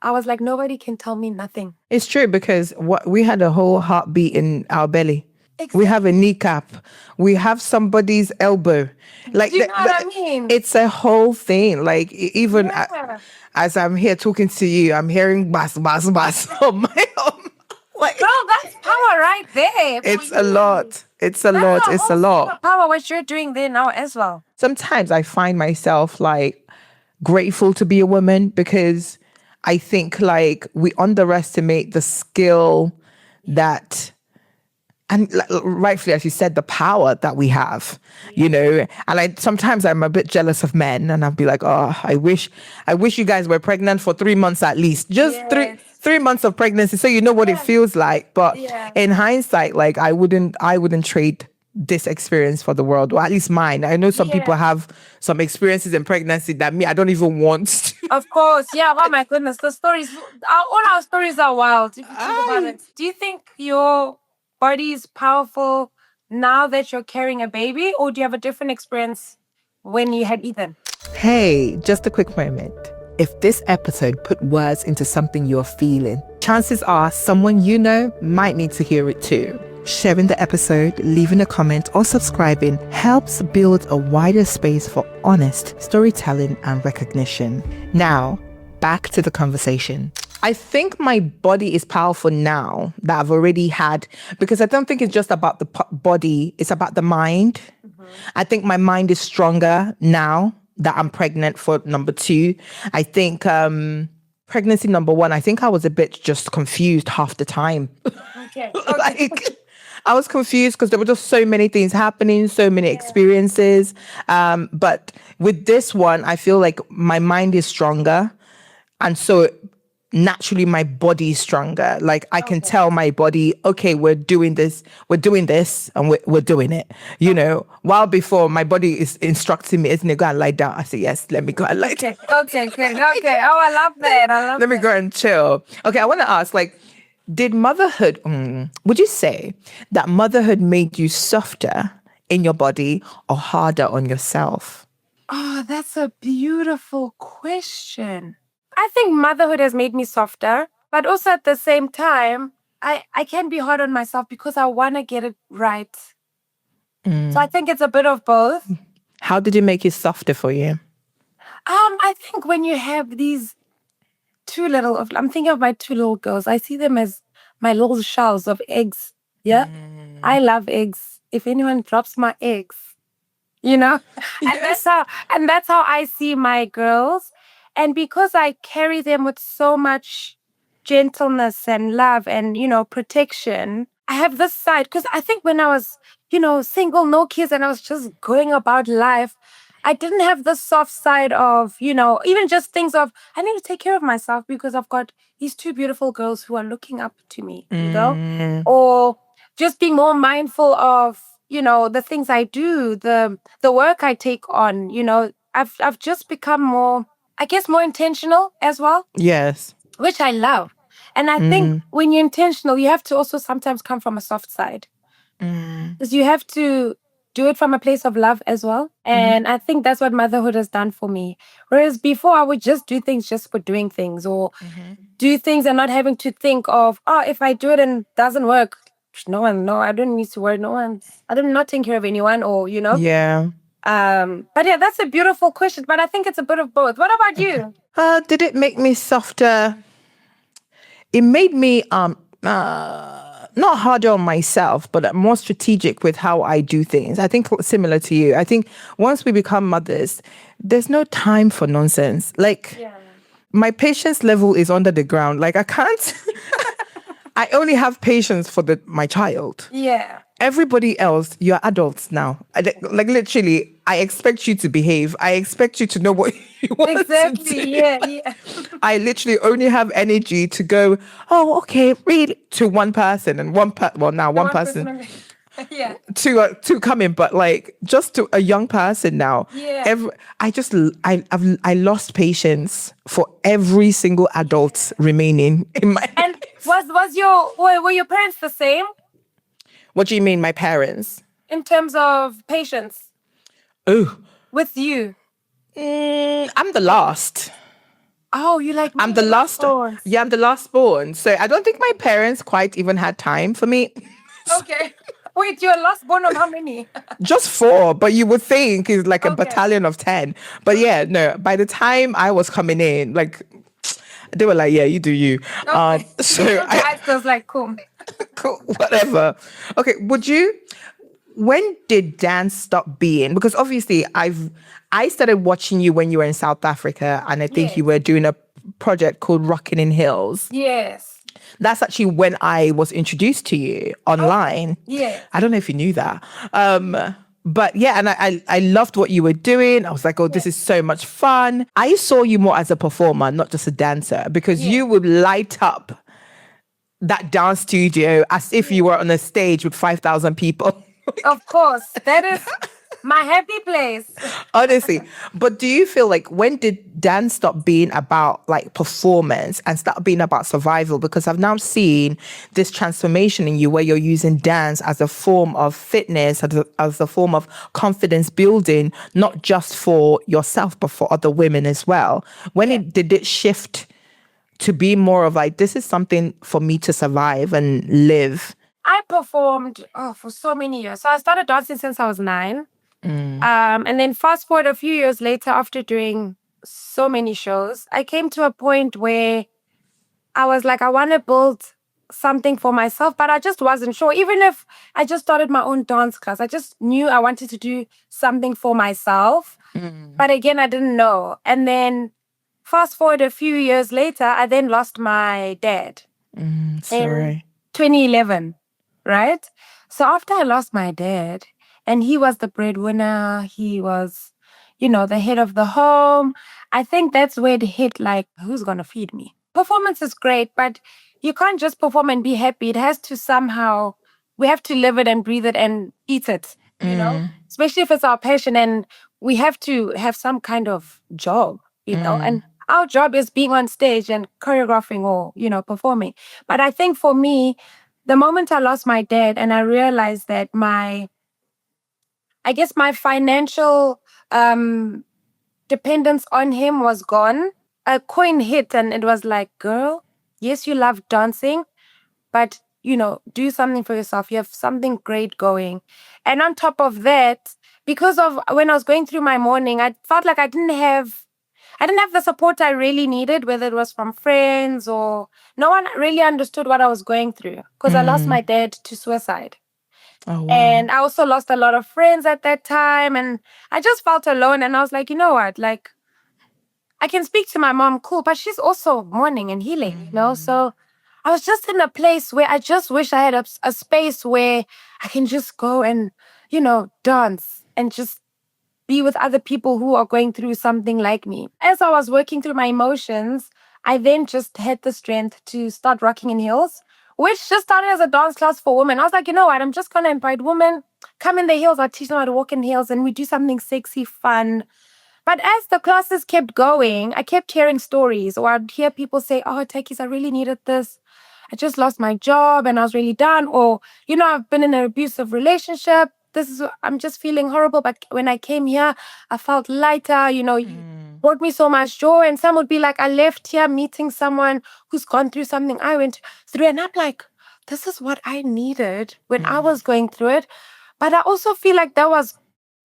I was like, nobody can tell me nothing. It's true, because we had a whole heartbeat in our belly. Exactly. We have a kneecap. We have somebody's elbow. Like, do you know what I mean? It's a whole thing. Like, even as I'm here talking to you, I'm hearing bass on my arm. Like, girl, that's power right there. It's a lot. It's a lot. It's a lot. Power what you're doing there now as well. Sometimes I find myself like grateful to be a woman, because I think like we underestimate the skill that, and rightfully, as you said, the power that we have, and sometimes I'm a bit jealous of men, and I'll be like, oh, I wish you guys were pregnant for 3 months at least, just three months of pregnancy, so you know what it feels like. But in hindsight, like I wouldn't trade this experience for the world, or at least mine. I know some people have some experiences in pregnancy that me, I don't even want. Of course, yeah. Oh my goodness, the stories, all our stories are wild. If you think about it. Do you think your body is powerful now that you're carrying a baby, or do you have a different experience when you had Ethan? Hey, just a quick moment. If this episode put words into something you're feeling, chances are someone you know might need to hear it too. Sharing the episode, leaving a comment, or subscribing helps build a wider space for honest storytelling and recognition. Now, back to the conversation. I think my body is powerful now that I've already had, because I don't think it's just about the body, it's about the mind. I think my mind is stronger now that I'm pregnant for number 2. I think pregnancy number 1, I think I was a bit just confused half the time. Okay. Like, I was confused because there were just so many things happening, so many experiences. But with this one, I feel like my mind is stronger. And so naturally my body is stronger. Like I can tell my body, okay, we're doing this, and we're doing it, you know. While before my body is instructing me, isn't it, go and lie down? I say, yes, let me go and lie down. Okay. Oh, I love that. Let me go and chill. Okay, I want to ask, like, did motherhood, would you say that motherhood made you softer in your body or harder on yourself? Oh, that's a beautiful question. I think motherhood has made me softer, but also at the same time, I can be hard on myself because I want to get it right. So I think it's a bit of both. How did it make it softer for you? I think when you have these I'm thinking of my 2 little girls. I see them as my little shells of eggs. Yeah. I love eggs. If anyone drops my eggs, you know, Yes. and that's how I see my girls. And because I carry them with so much gentleness and love and, you know, protection, I have this side. Because I think when I was, you know, single, no kids, and I was just going about life, I didn't have the soft side of, you know, even just things of, I need to take care of myself because I've got these 2 beautiful girls who are looking up to me, you know, or just being more mindful of, you know, the things I do, the work I take on, you know. I've just become more, I guess, more intentional as well. Yes. Which I love. And I think when you're intentional, you have to also sometimes come from a soft side. Because you have to do it from a place of love as well. And I think that's what motherhood has done for me. Whereas before, I would just do things just for doing things, or do things and not having to think of, oh, if I do it and it doesn't work, I don't need to worry. I'm not taking care of anyone, or, you know. Yeah. But yeah, that's a beautiful question. But I think it's a bit of both. What about you? Did it make me softer? It made me not harder on myself, but more strategic with how I do things. I think similar to you. I think once we become mothers, there's no time for nonsense. Like my patience level is under the ground. Like I can't. I only have patience for my child. Yeah. Everybody else, you're adults now. Like literally, I expect you to behave. I expect you to know what you want to do. Yeah. I literally only have energy to go, oh, okay, really, to one person and one person. Yeah. Two coming, but like just to a young person now. Yeah. I lost patience for every single adult remaining in my. And were your parents the same? What do you mean, my parents? In terms of patience? Oh. With you? I'm the last. Oh, you like me? I'm the last. Yeah, I'm the last born. So I don't think my parents quite even had time for me. Okay. Wait, you're last born of how many? Just 4, but you would think it's like a battalion of 10. But yeah, no, by the time I was coming in, like, they were like, yeah, you do you. Okay. So I was like, cool. Cool, whatever. Okay, when did dance stop being? Because obviously I started watching you when you were in South Africa, and I think you were doing a project called Rockingnheels. Yes. That's actually when I was introduced to you online. Yeah. I don't know if you knew that. But yeah, and I loved what you were doing. I was like, oh, this is so much fun. I saw you more as a performer, not just a dancer, because you would light up that dance studio as if you were on a stage with 5,000 people. Of course. That is my happy place. Honestly. But do you feel like, when did dance stop being about like performance and start being about survival? Because I've now seen this transformation in you where you're using dance as a form of fitness, as a form of confidence building, not just for yourself, but for other women as well. Did it shift to be more of like, this is something for me to survive and live? I performed for so many years. So I started dancing since I was 9. And then fast forward a few years later, after doing so many shows, I came to a point where I was like, I want to build something for myself, but I just wasn't sure. Even if I just started my own dance class, I just knew I wanted to do something for myself. But again, I didn't know. And then fast forward a few years later, I then lost my dad in Sorry. 2011, right? So after I lost my dad, and he was the breadwinner, he was, the head of the home, I think that's where it hit, like, who's going to feed me? Performance is great, but you can't just perform and be happy. It has to somehow, we have to live it and breathe it and eat it, especially if it's our passion, and we have to have some kind of job, and our job is being on stage and choreographing or, performing. But I think for me, the moment I lost my dad and I realized that my financial dependence on him was gone, a coin hit and it was like, girl, yes, you love dancing, but, do something for yourself. You have something great going. And on top of that, because of when I was going through my mourning, I felt like I didn't have the support I really needed, whether it was from friends or no one really understood what I was going through because I lost my dad to suicide. Oh, wow. And I also lost a lot of friends at that time. And I just felt alone. And I was like, you know what? Like, I can speak to my mom, cool, but she's also mourning and healing, So I was just in a place where I just wish I had a space where I can just go and, dance and just be with other people who are going through something like me. As I was working through my emotions, I then just had the strength to start Rockingnheels, which just started as a dance class for women. I was like, you know what? I'm just going to invite women, come in the heels. I'll teach them how to walk in heels and we do something sexy, fun. But as the classes kept going, I kept hearing stories, or I'd hear people say, oh, Takkies, I really needed this. I just lost my job and I was really down. Or, I've been in an abusive relationship. I'm just feeling horrible. But when I came here, I felt lighter, you brought me so much joy. And some would be like, I left here meeting someone who's gone through something I went through. And I'm like, this is what I needed when I was going through it. But I also feel like that was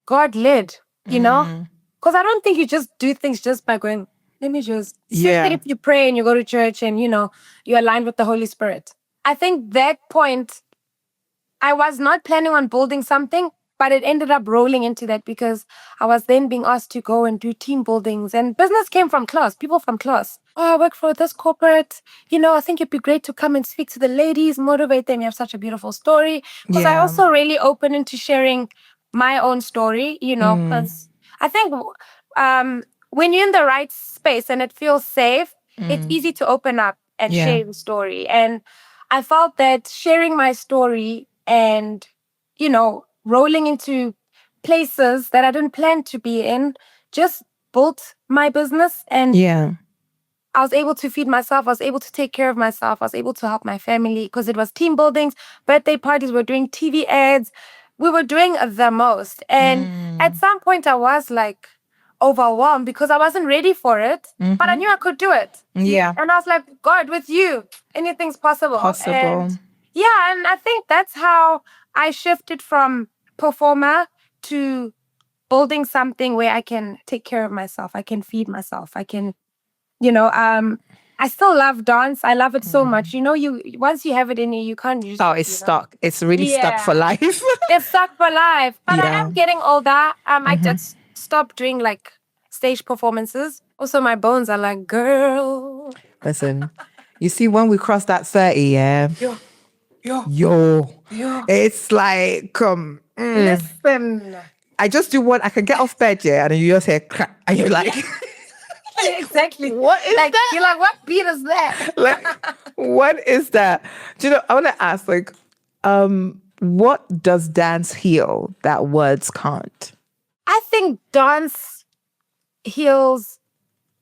God led, Because I don't think you just do things just by going, let me just, especially if you pray and you go to church and, you're aligned with the Holy Spirit. I think that point, I was not planning on building something, but it ended up rolling into that because I was then being asked to go and do team buildings and business came from class, people from class. Oh, I work for this corporate. I think it'd be great to come and speak to the ladies, motivate them. You have such a beautiful story. Because I also really open into sharing my own story, because I think when you're in the right space and it feels safe, it's easy to open up and share your story. And I felt that sharing my story and, rolling into places that I didn't plan to be in just built my business. And I was able to feed myself. I was able to take care of myself. I was able to help my family because it was team buildings, birthday parties. We were doing TV ads. We were doing the most. And at some point I was like overwhelmed because I wasn't ready for it, but I knew I could do it. Yeah. And I was like, God, with you, anything's possible. And and I think that's how I shifted from performer to building something where I can take care of myself. I can feed myself. I can, I still love dance. I love it so much. You once you have it in you, you can't use it. Oh, it's stuck. It's really stuck for life. It's stuck for life. But I am getting older. I just stopped doing like stage performances. Also, my bones are like, girl. Listen, you see, when we cross that 30, yo, it's like, Listen. I just do one. I can get off bed, and then you just hear crack, and you're like, exactly. What is that? You're like, what beat is that? Like, what is that? Do you know? I want to ask, like, what does dance heal that words can't? I think dance heals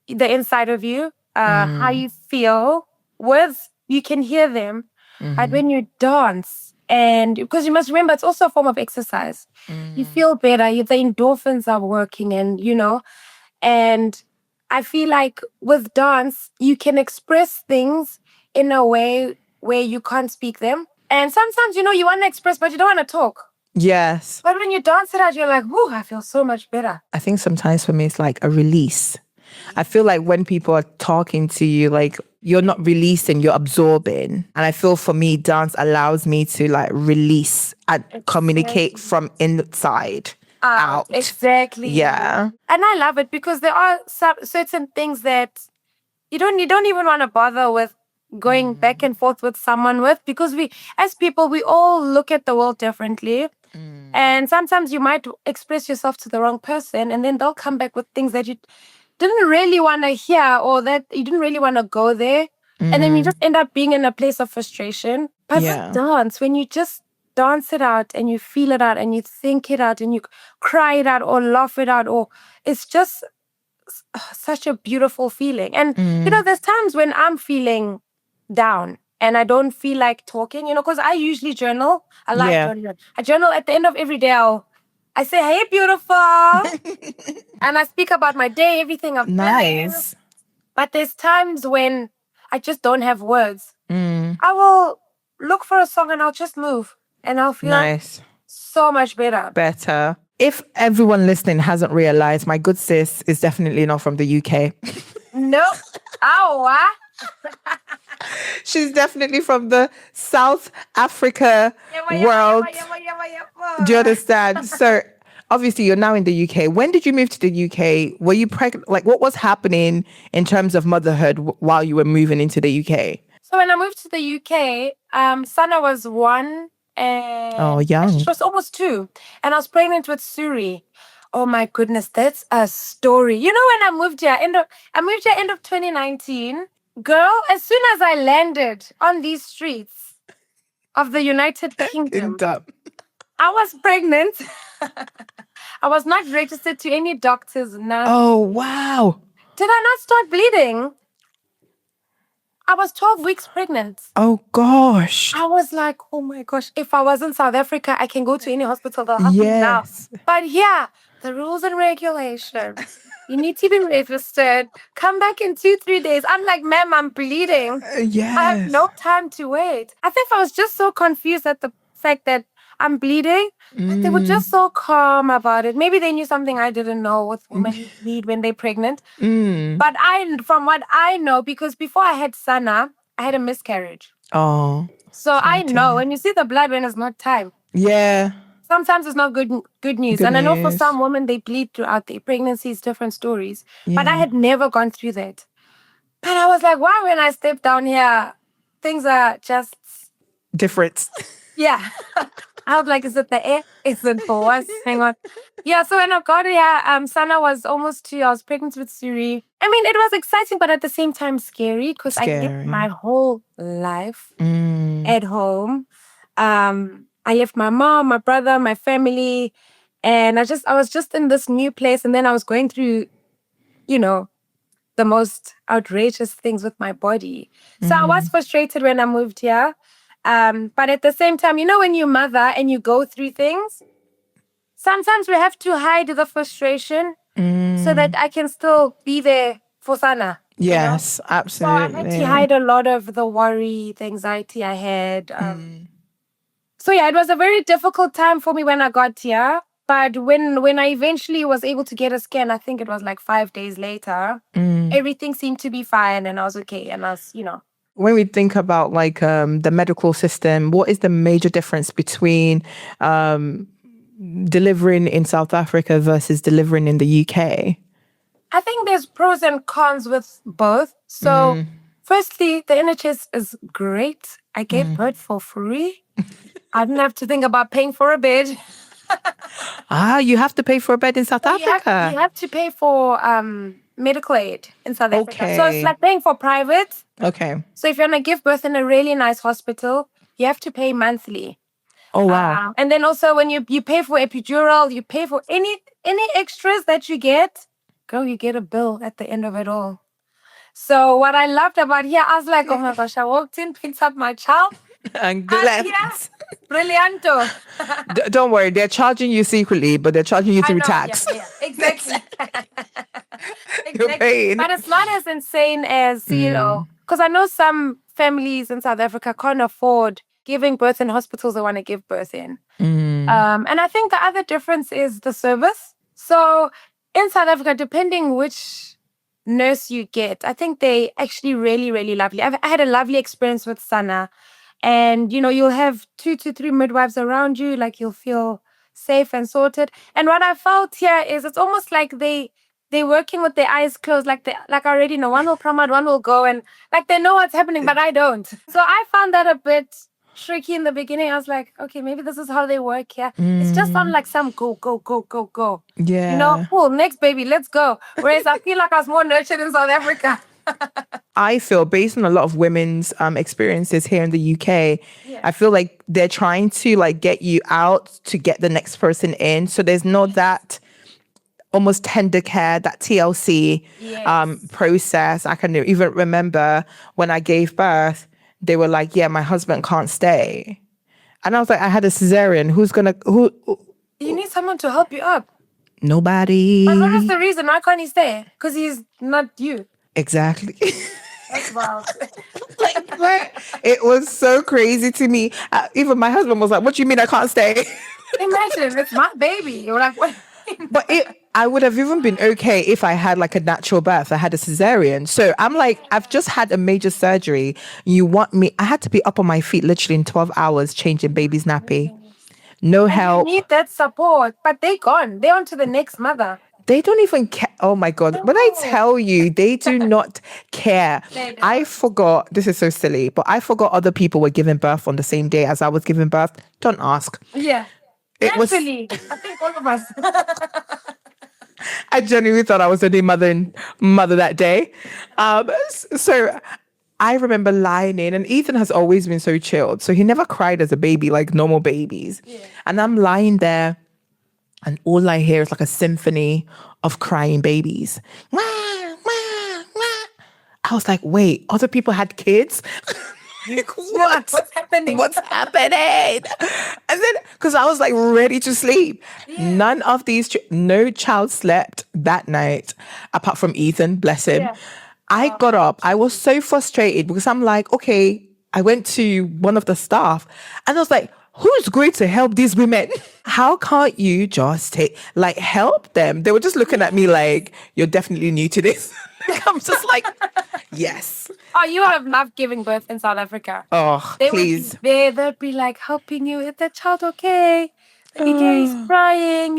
the inside of you, how you feel. Words, you can hear them, but when you dance, and because you must remember, it's also a form of exercise. You feel better. The endorphins are working, and and I feel like with dance, you can express things in a way where you can't speak them. And sometimes, you want to express, but you don't want to talk. Yes. But when you dance it out, you're like, whoo, I feel so much better. I think sometimes for me, it's like a release. I feel like when people are talking to you, like you're not releasing, you're absorbing. And I feel for me, dance allows me to like release and communicate from inside out. Exactly. Yeah. And I love it because there are some certain things that you don't even want to bother with going back and forth with someone with, because we, as people, we all look at the world differently. And sometimes you might express yourself to the wrong person, and then they'll come back with things that you didn't really want to hear, or that you didn't really want to go there. And then you just end up being in a place of frustration. But with dance, when you just dance it out and you feel it out and you think it out and you cry it out or laugh it out, or it's just such a beautiful feeling. And, there's times when I'm feeling down and I don't feel like talking, because I usually journal. I like journaling. I journal at the end of every day. I say, hey, beautiful. And I speak about my day, everything I've Nice. done. But there's times when I just don't have words. I will look for a song and I'll just move. And I'll feel so much better. If everyone listening hasn't realized, my good sis is definitely not from the UK. Nope. Oh, She's definitely from the South Africa world. Do you understand? So obviously you're now in the UK. When did you move to the UK? Were you pregnant? Like, what was happening in terms of motherhood while you were moving into the UK? So when I moved to the UK, Sana was 1 and young. she was almost 2. And I was pregnant with Suri. Oh my goodness, that's a story. When I moved here, end of 2019. Girl, as soon as I landed on these streets of the United Kingdom, I was pregnant. I was not registered to any doctors, none. Oh, wow. Did I not start bleeding? I was 12 weeks pregnant. Oh, gosh. I was like, oh my gosh, if I was in South Africa, I can go to any hospital. They'll help me now. But here, the rules and regulations. You need to be registered. Come back in 2-3 days. I'm like, ma'am, I'm bleeding. Yes. I have no time to wait. I think I was just so confused at the fact that I'm bleeding. But they were just so calm about it. Maybe they knew something I didn't know with women bleed when they're pregnant. But from what I know, because before I had Sana, I had a miscarriage. Oh. So I know when you see the blood when it's not time. Yeah. Sometimes it's not good news. And I know for some women, they bleed throughout their pregnancies, different stories. Yeah. But I had never gone through that. But I was like, why when I step down here, things are just different. Yeah. I was like, is it the air? Is it for us? Hang on. Yeah, so when I got here, Sana was almost 2. I was pregnant with Suri. I mean, it was exciting, but at the same time scary, because I lived my whole life at home. I left my mom, my brother, my family, and I was just in this new place, and then I was going through, the most outrageous things with my body. So I was frustrated when I moved here. But at the same time, when you mother and you go through things, sometimes we have to hide the frustration so that I can still be there for Sana. Yes, absolutely. So I had to hide a lot of the worry, the anxiety I had. So yeah, it was a very difficult time for me when I got here. But when I eventually was able to get a scan, I think it was like 5 days later, everything seemed to be fine and I was okay. And I was, When we think about like the medical system, what is the major difference between delivering in South Africa versus delivering in the UK? I think there's pros and cons with both. So firstly, the NHS is great. I gave birth for free. I didn't have to think about paying for a bed. You have to pay for a bed in South Africa? You have to pay for medical aid in South Africa. So it's like paying for private. Okay. So if you're going to give birth in a really nice hospital, you have to pay monthly. Oh, wow. And then also when you pay for epidural, you pay for any extras that you get, girl, you get a bill at the end of it all. So what I loved about here, I was like, oh my gosh, I walked in, picked up my child. And left. Yeah, brillianto. Don't worry, they're charging you secretly, but they're charging you through tax. Yeah, exactly. You're paying. But it's not as insane as, because I know some families in South Africa can't afford giving birth in hospitals they want to give birth in. And I think the other difference is the service. So in South Africa, depending which nurse you get, I think they actually really, really lovely. I had a lovely experience with Sana. And, you'll have 2 to 3 midwives around you, like you'll feel safe and sorted. And what I felt here is it's almost like they're working with their eyes closed, like I already know one will come out, one will go, and like they know what's happening, but I don't. So I found that a bit tricky in the beginning. I was like, okay, maybe this is how they work here. It's just on like some go, go, go, go, go. Yeah. Cool, next baby, let's go. Whereas I feel like I was more nurtured in South Africa. I feel based on a lot of women's experiences here in the UK, I feel like they're trying to like get you out to get the next person in. So there's not that almost tender care, that TLC process. I can even remember when I gave birth, they were like, yeah, my husband can't stay. And I was like, I had a cesarean. Who? You need someone to help you up. Nobody. But what is the reason? Why can't he stay? Because he's not you. Exactly. That's wild. It was so crazy to me. Even my husband was like, what do you mean I can't stay? Imagine, it's my baby. You're like, what? But I would have even been okay if I had like a natural birth. I had a cesarean. So I'm like, I've just had a major surgery. You want me? I had to be up on my feet literally in 12 hours changing baby's nappy. No help. You need that support. But they're gone. They're on to the next mother. They don't even care. Oh my God. When I tell you, they do not care. I forgot, this is so silly, but I forgot other people were giving birth on the same day as I was giving birth. Don't ask. Yeah. Actually, I think all of us. I genuinely thought I was the new mother that day. So I remember lying in, and Ethan has always been so chilled. So he never cried as a baby like normal babies. Yeah. And I'm lying there, and all I hear is like a symphony of crying babies. Wah, wah, wah. I was like, wait, other people had kids? What? What's happening? What's happening? And then, because I was like ready to sleep. Yeah. None of these, no child slept that night, apart from Ethan, bless him. Yeah. I got up. I was so frustrated because I'm like, okay, I went to one of the staff and I was like, who's going to help these women? How can't you just help them? They were just looking at me like, you're definitely new to this. I'm just like, yes. Oh, you would have loved giving birth in South Africa. Oh, please. They'd be like helping you. Is that child okay? He's crying,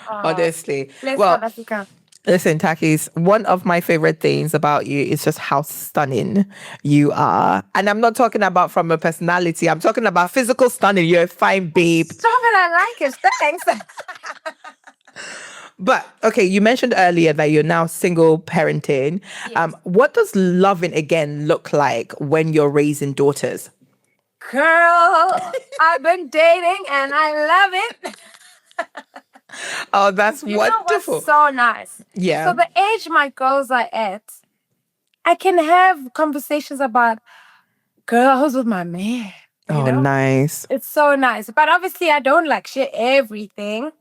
Honestly. Bless South Africa. Listen, Takkies, one of my favorite things about you is just how stunning you are. And I'm not talking about from a personality. I'm talking about physical stunning. You're a fine babe. Stop it. I like it. Thanks. But, okay, you mentioned earlier that you're now single parenting. Yes. What does loving again look like when you're raising daughters? Girl, I've been dating and I love it. Oh, that's wonderful. What's so nice. Yeah. So the age my girls are at, I can have conversations about, girl, I was with my man. Oh, nice. It's so nice. But obviously I don't share everything.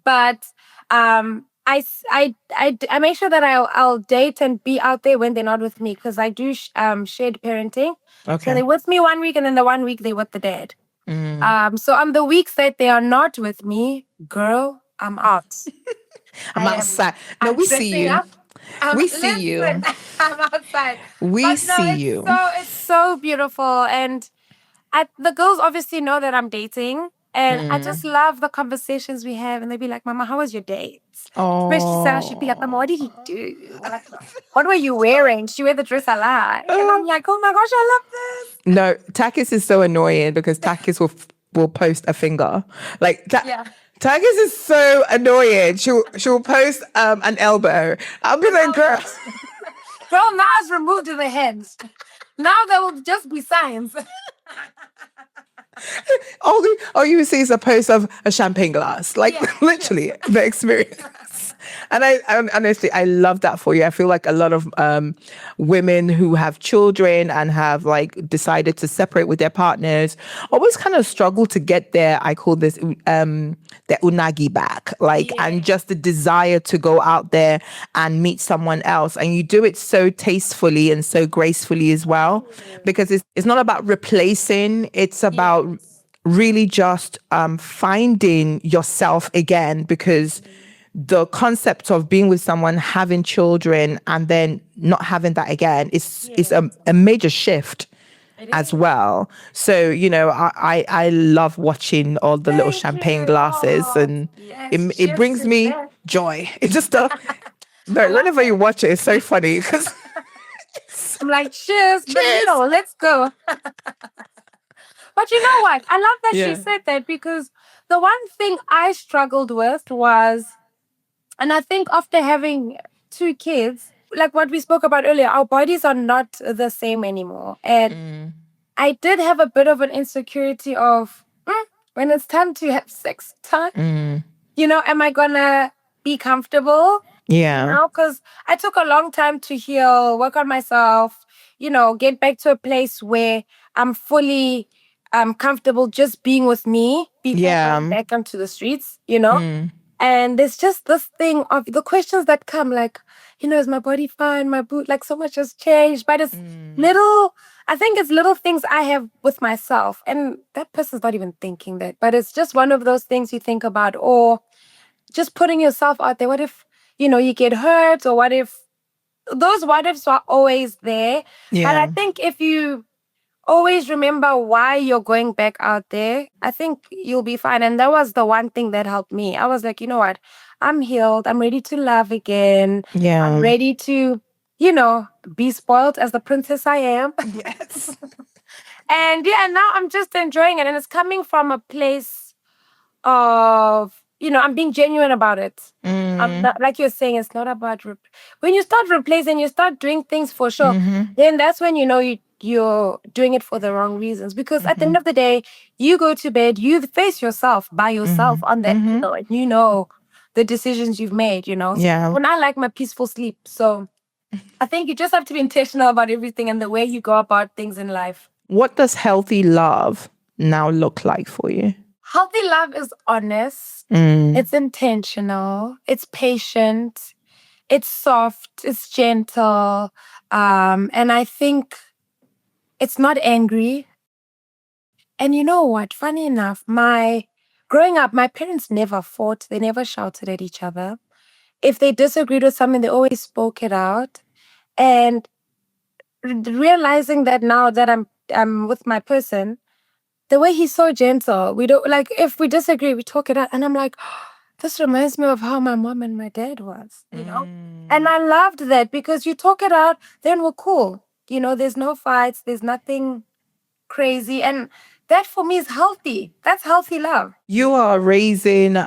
But I make sure that I'll date and be out there when they're not with me because I do shared parenting. Okay. So they're with me 1 week and then the 1 week they're with the dad. So on the weeks that they are not with me, girl, I'm out. I'm outside. No, we see you. We see you. I'm outside. We see you. It's so beautiful. And the girls obviously know that I'm dating. And I just love the conversations we have. And they'd be like, Mama, how was your date? Especially Sarah, she'd be like, Mama, what did he do? Like, what were you wearing? She wear the dress I like. And I'm like, oh my gosh, I love this. No, Takkies is so annoying because Takkies will post a finger. Like, Takkies is so annoying. She'll post an elbow. I'll be like, girl. Girl, now it's removed to the hands. Now there will just be signs. All you see is a post of a champagne glass. Like, literally, the experience. And honestly, I love that for you. I feel like a lot of women who have children and have like decided to separate with their partners always kind of struggle to get their, I call this their unagi back, like, and just the desire to go out there and meet someone else. And you do it so tastefully and so gracefully as well, because it's not about replacing, it's about really just finding yourself again, because the concept of being with someone, having children, and then not having that again is a major shift as well. So, you know, I love watching all the little champagne glasses, and it brings me joy. It just no, whenever you watch it, it's so funny because I'm like, cheers, but let's go. But you know what? I love that she said that, because the one thing I struggled with was, and I think after having 2 kids, like what we spoke about earlier, our bodies are not the same anymore. And I did have a bit of an insecurity of when it's time to have sex time, am I gonna be comfortable? yeah, Because I took a long time to heal, work on myself, get back to a place where I'm fully comfortable just being with me before going back onto the streets. And there's just this thing of the questions that come, like, is my body fine? My boot, like, so much has changed. But it's I think it's little things I have with myself. And that person's not even thinking that. But it's just one of those things you think about, or just putting yourself out there. What if, you get hurt? Or what if those what ifs are always there? But I think if you always remember why you're going back out there, I think you'll be fine. And that was the one thing that helped me. I was like, you know what? I'm healed. I'm ready to love again. I'm ready to, be spoiled as the princess I am. yes, And now I'm just enjoying it. And it's coming from a place of, I'm being genuine about it. I'm not, like you're saying, it's not about when you start replacing, you start doing things for sure, then that's when you're doing it for the wrong reasons. Because at the end of the day, you go to bed, you face yourself by yourself on that pillow, and the decisions you've made. Yeah. When I like my peaceful sleep, so I think you just have to be intentional about everything and the way you go about things in life. What does healthy love now look like for you? Healthy love is honest. It's intentional. It's patient. It's soft. It's gentle. And I think it's not angry. And you know what? Funny enough, growing up, my parents never fought. They never shouted at each other. If they disagreed with something, they always spoke it out. And realizing that now that I'm with my person, the way he's so gentle, we don't, like, if we disagree, we talk it out. And I'm like, this reminds me of how my mom and my dad was. And I loved that, because you talk it out, then we're cool. There's no fights, there's nothing crazy. And that for me is healthy. That's healthy love. You are raising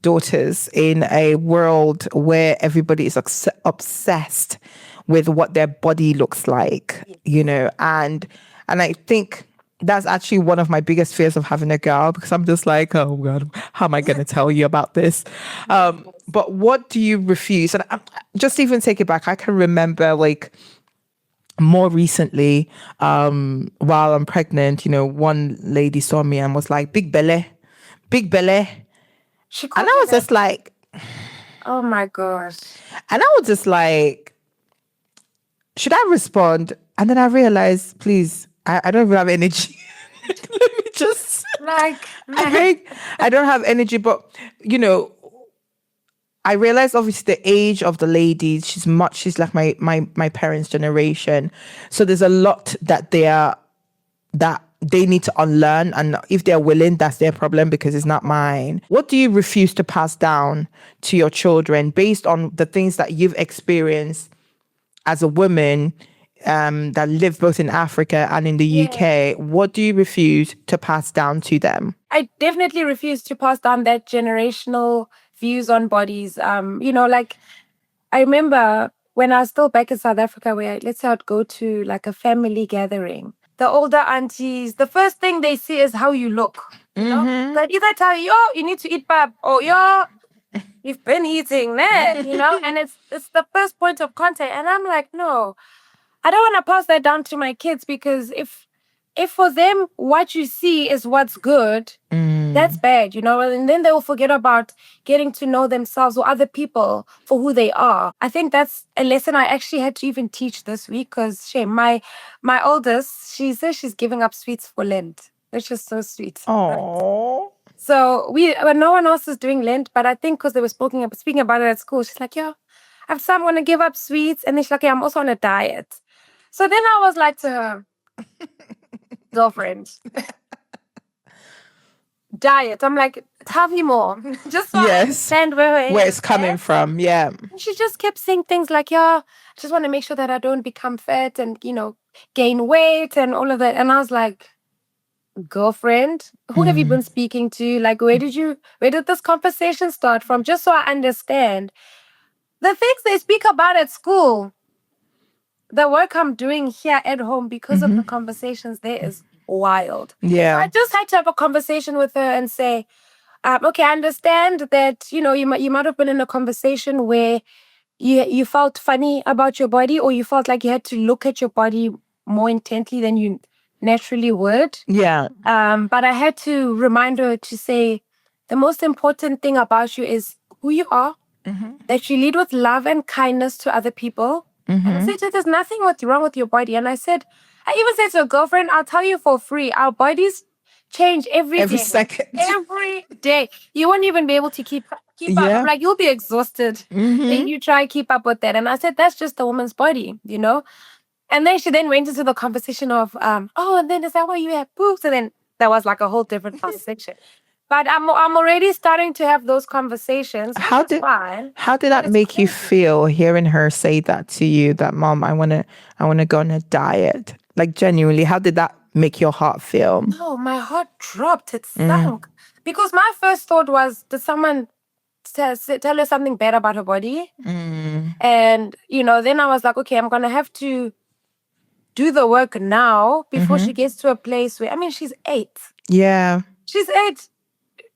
daughters in a world where everybody is obsessed with what their body looks like, and I think that's actually one of my biggest fears of having a girl, because I'm just like, oh God, how am I going to tell you about this? But what do you refuse? And just even take it back. I can remember, like, more recently, while I'm pregnant, one lady saw me and was like, big belly. And I was just like, oh my gosh. And I was just like, should I respond? And then I realized, please, I don't even have energy. Let me just, I don't have energy, but I realized obviously the age of the lady, she's like my parents' generation. So there's a lot that they need to unlearn. And if they're willing, that's their problem, because it's not mine. What do you refuse to pass down to your children based on the things that you've experienced as a woman that live both in Africa and in the UK? What do you refuse to pass down to them? I definitely refuse to pass down that generational views on bodies. Like, I remember when I was still back in South Africa, where let's say I'd go to like a family gathering. The older aunties, the first thing they see is how you look. They either tell you, oh, you need to eat pap, or you've been eating that, and it's the first point of contact. And I'm like, no, I don't want to pass that down to my kids, because if for them what you see is what's good, that's bad, and then they will forget about getting to know themselves or other people for who they are. I think that's a lesson I actually had to even teach this week, because my oldest, she says she's giving up sweets for Lent, which is so sweet. Oh. So when no one else is doing Lent, but I think because they were speaking about it at school, she's like, yeah, I'm going to give up sweets. And then she's like, yeah, I'm also on a diet. So then I was like to her, girlfriend, diet. I'm like, tell me more. Just so I understand where it's coming from. Yeah. And she just kept saying things like, yeah, I just want to make sure that I don't become fat and, gain weight and all of that. And I was like, girlfriend, who have you been speaking to? Like, where did this conversation start from? Just so I understand. The things they speak about at school, the work I'm doing here at home because of the conversations there is wild. Yeah. So I just had to have a conversation with her and say, okay, I understand that, you might have been in a conversation where you felt funny about your body, or you felt like you had to look at your body more intently than you naturally would. Yeah. But I had to remind her to say, the most important thing about you is who you are, that you lead with love and kindness to other people. And I said, there's nothing wrong with your body. And I even said to a girlfriend, I'll tell you for free, our bodies change every day. Second. Every day. You won't even be able to keep up. I'm like, you'll be exhausted. Then you try keep up with that. And I said, that's just a woman's body, And then she went into the conversation of, and then is that why you have boobs? And then that was like a whole different conversation. But I'm already starting to have those conversations. How did that make you feel, hearing her say that to you, that mom, I wanna go on a diet? Like, genuinely, how did that make your heart feel? No, my heart dropped. It sunk. Because my first thought was, did someone tell her something bad about her body? And, then I was like, okay, I'm going to have to do the work now before she gets to a place where, she's 8. Yeah. She's 8.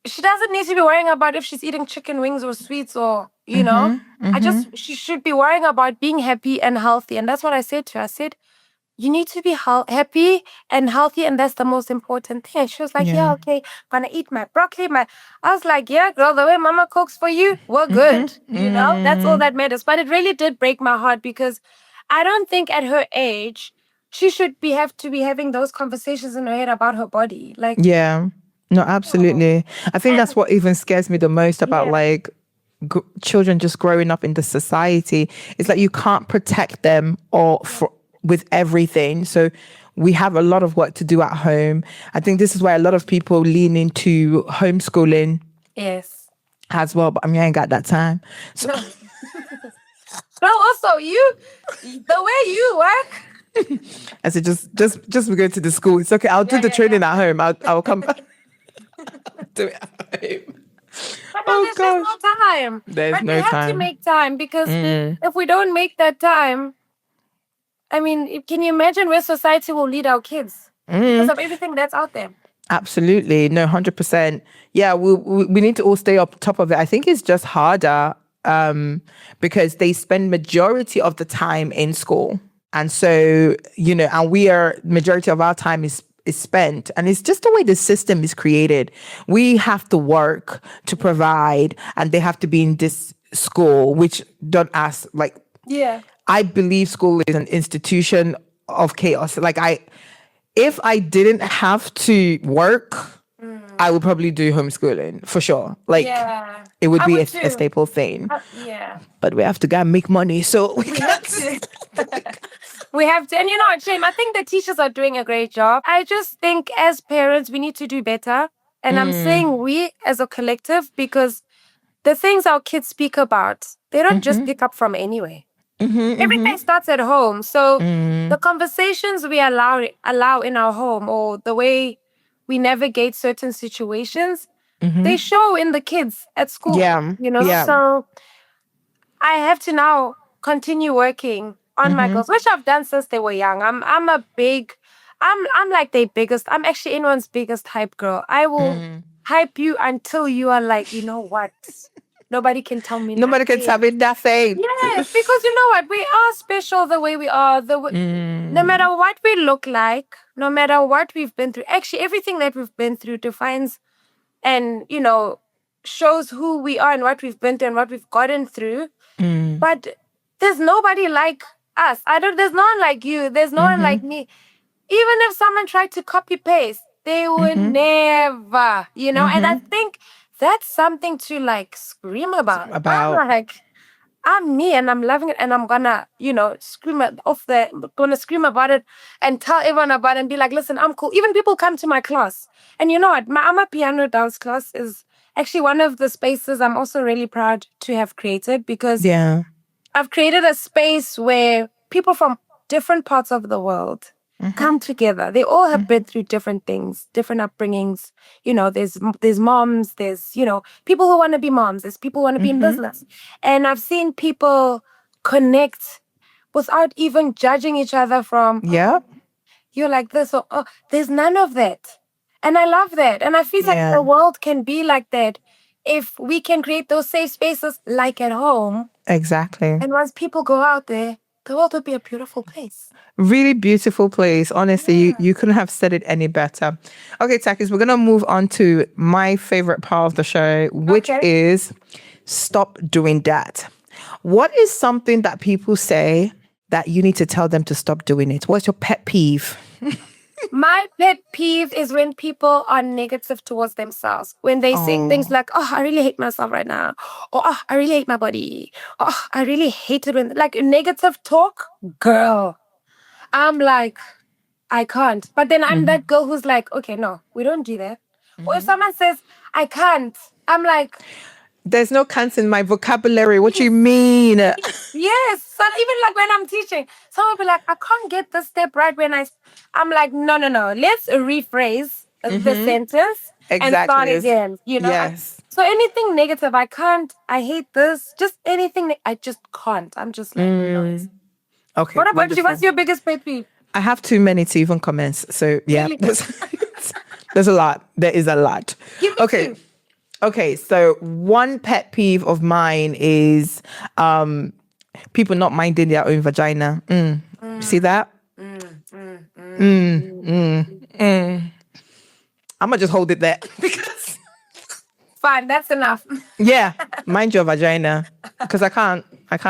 She doesn't need to be worrying about if she's eating chicken wings or sweets or, she should be worrying about being happy and healthy. And that's what I said to her. I said, you need to be happy and healthy, and that's the most important thing. And she was like, yeah, okay, I'm gonna eat my broccoli. I was like, yeah, girl, the way mama cooks for you, we're good. That's all that matters. But it really did break my heart, because I don't think at her age she should have to be having those conversations in her head about her body. Like, yeah, no, absolutely. I think that's what even scares me the most about like children just growing up in the society. It's like you can't protect them with everything. So we have a lot of work to do at home. I think this is why a lot of people lean into homeschooling. Yes. As well, but I ain't got that time. So. But also the way you work. I said, just we go to the school. It's okay. I'll do the training at home. I'll come back. Do it at home. But there's no time. There's but no time. We have to make time, because if we don't make that time, can you imagine where society will lead our kids because of everything that's out there? Absolutely. No, 100%. Yeah, we need to all stay up top of it. I think it's just harder because they spend majority of the time in school. And so, and majority of our time is spent. And it's just the way the system is created. We have to work to provide, and they have to be in this school, which don't ask, like, I believe school is an institution of chaos. Like, if I didn't have to work, I would probably do homeschooling for sure. Like, it would be a staple thing. But we have to go and make money, so we have to. We have to. And Shame, I think the teachers are doing a great job. I just think as parents, we need to do better. And I'm saying we as a collective, because the things our kids speak about, they don't just pick up from anywhere. Everything starts at home. So the conversations we allow in our home, or the way we navigate certain situations, they show in the kids at school. So I have to now continue working on my girls, which I've done since they were young. I'm like their biggest. I'm actually anyone's biggest hype girl. I will hype you until you are like, you know what? Nobody can tell me Nobody can tell me nothing. nothing. Yes, because you know what? We are special the way we are. No matter what we look like, no matter what we've been through, actually, everything that we've been through defines and, shows who we are and what we've been through and what we've gotten through. But there's nobody like us. There's no one like you. There's no one like me. Even if someone tried to copy paste, they would never, and I think that's something to like scream about. I'm me and I'm loving it and I'm gonna, gonna scream about it and tell everyone about it and be like, listen, I'm cool. Even people come to my class. And you know what? My Ama Piano dance class is actually one of the spaces I'm also really proud to have created because I've created a space where people from different parts of the world come together. They all have been through different things, different upbringings. There's moms, there's, people who want to be moms, there's people who want to be in business. And I've seen people connect without even judging each other from, you're like this, or there's none of that. And I love that. And I feel like the world can be like that if we can create those safe spaces like at home. Exactly. And once people go out there, the world would be a beautiful place. Really beautiful place. Honestly, you couldn't have said it any better. Okay, Takkies, we're going to move on to my favorite part of the show, which is stop doing that. What is something that people say that you need to tell them to stop doing it? What's your pet peeve? My pet peeve is when people are negative towards themselves. When they say things like, oh, I really hate myself right now. Or, oh, I really hate my body. Oh, I really hate it when, like, negative talk. Girl, I'm like, I can't. But then I'm that girl who's like, okay, no, we don't do that. Or if someone says, I can't, I'm like, there's no can't in my vocabulary. What do you mean? Yes. So even like when I'm teaching, someone will be like, I can't get this step right when I'm like, no. Let's rephrase the sentence and start again, Yes. So anything negative, I can't, I hate this, just anything, I just can't. I'm just like, no. Okay. What about you? What's your biggest pet peeve? I have too many to even comment. So yeah, there's a lot. There is a lot. Okay. Okay, so one pet peeve of mine is people not minding their own vagina. See that? I'm gonna just hold it there because fine, that's enough. Yeah, mind your vagina because I can't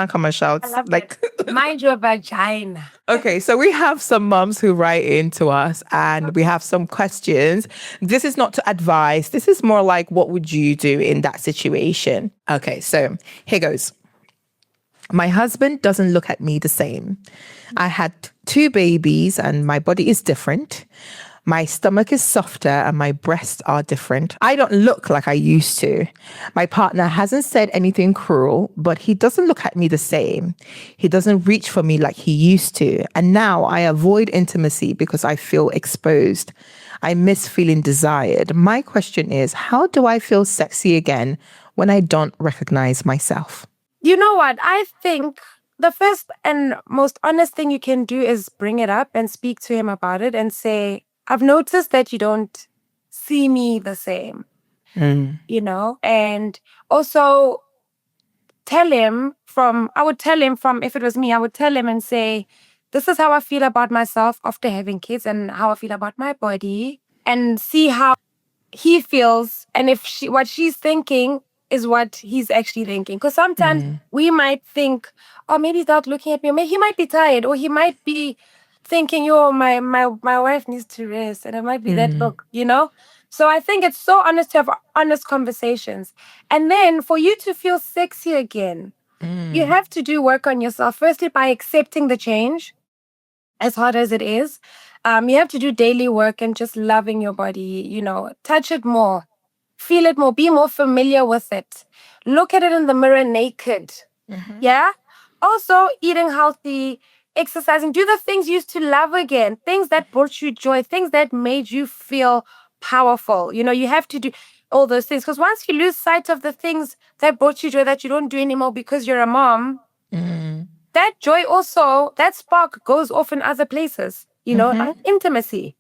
come and shout. I love like mind your vagina. Okay, so we have some moms who write into us and we have some questions. This is not to advise. This is more like, what would you do in that situation? Okay, so here goes. My husband doesn't look at me the same. I had 2 babies and my body is different. My stomach is softer and my breasts are different. I don't look like I used to. My partner hasn't said anything cruel, but he doesn't look at me the same. He doesn't reach for me like he used to. And now I avoid intimacy because I feel exposed. I miss feeling desired. My question is, how do I feel sexy again when I don't recognize myself? You know what? I think the first and most honest thing you can do is bring it up and speak to him about it and say, I've noticed that you don't see me the same, and also I would tell him if it was me, I would tell him and say, this is how I feel about myself after having kids and how I feel about my body, and see how he feels and if what she's thinking is what he's actually thinking. Because sometimes we might think, oh, maybe he's not looking at me, or maybe he might be tired, or he might be thinking, my wife needs to rest, and it might be that look, So I think it's so honest to have honest conversations. And then for you to feel sexy again, you have to do work on yourself. Firstly, by accepting the change, as hard as it is. You have to do daily work and just loving your body, touch it more, feel it more, be more familiar with it. Look at it in the mirror naked. Yeah? Also, eating healthy, exercising, do the things you used to love again, things that brought you joy, things that made you feel powerful. You have to do all those things, because once you lose sight of the things that brought you joy that you don't do anymore because you're a mom, that joy also, that spark goes off in other places, like intimacy.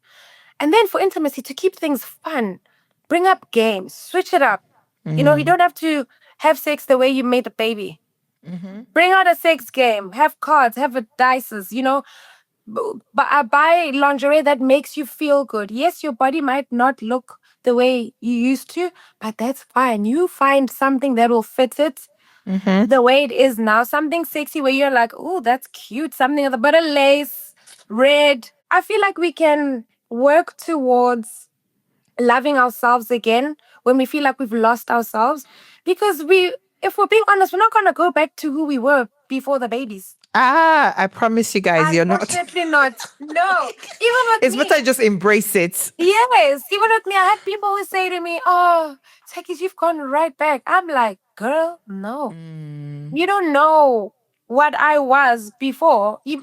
And then for intimacy, to keep things fun, bring up games, switch it up. You don't have to have sex the way you made a baby. Bring out a sex game, have cards, have a dices, but I buy lingerie that makes you feel good. Yes, your body might not look the way you used to, but that's fine. You find something that will fit it the way it is now. Something sexy where you're like, oh, that's cute. Something with a bit of lace, red. I feel like we can work towards loving ourselves again when we feel like we've lost ourselves. Because if we're being honest, we're not going to go back to who we were before the babies. I promise you guys, you're not. Unfortunately not. No. Even with It's me. better just embrace it. Yes. Even with me, I had people who say to me, oh, Takkies, you've gone right back. I'm like, girl, no. You don't know what I was before. You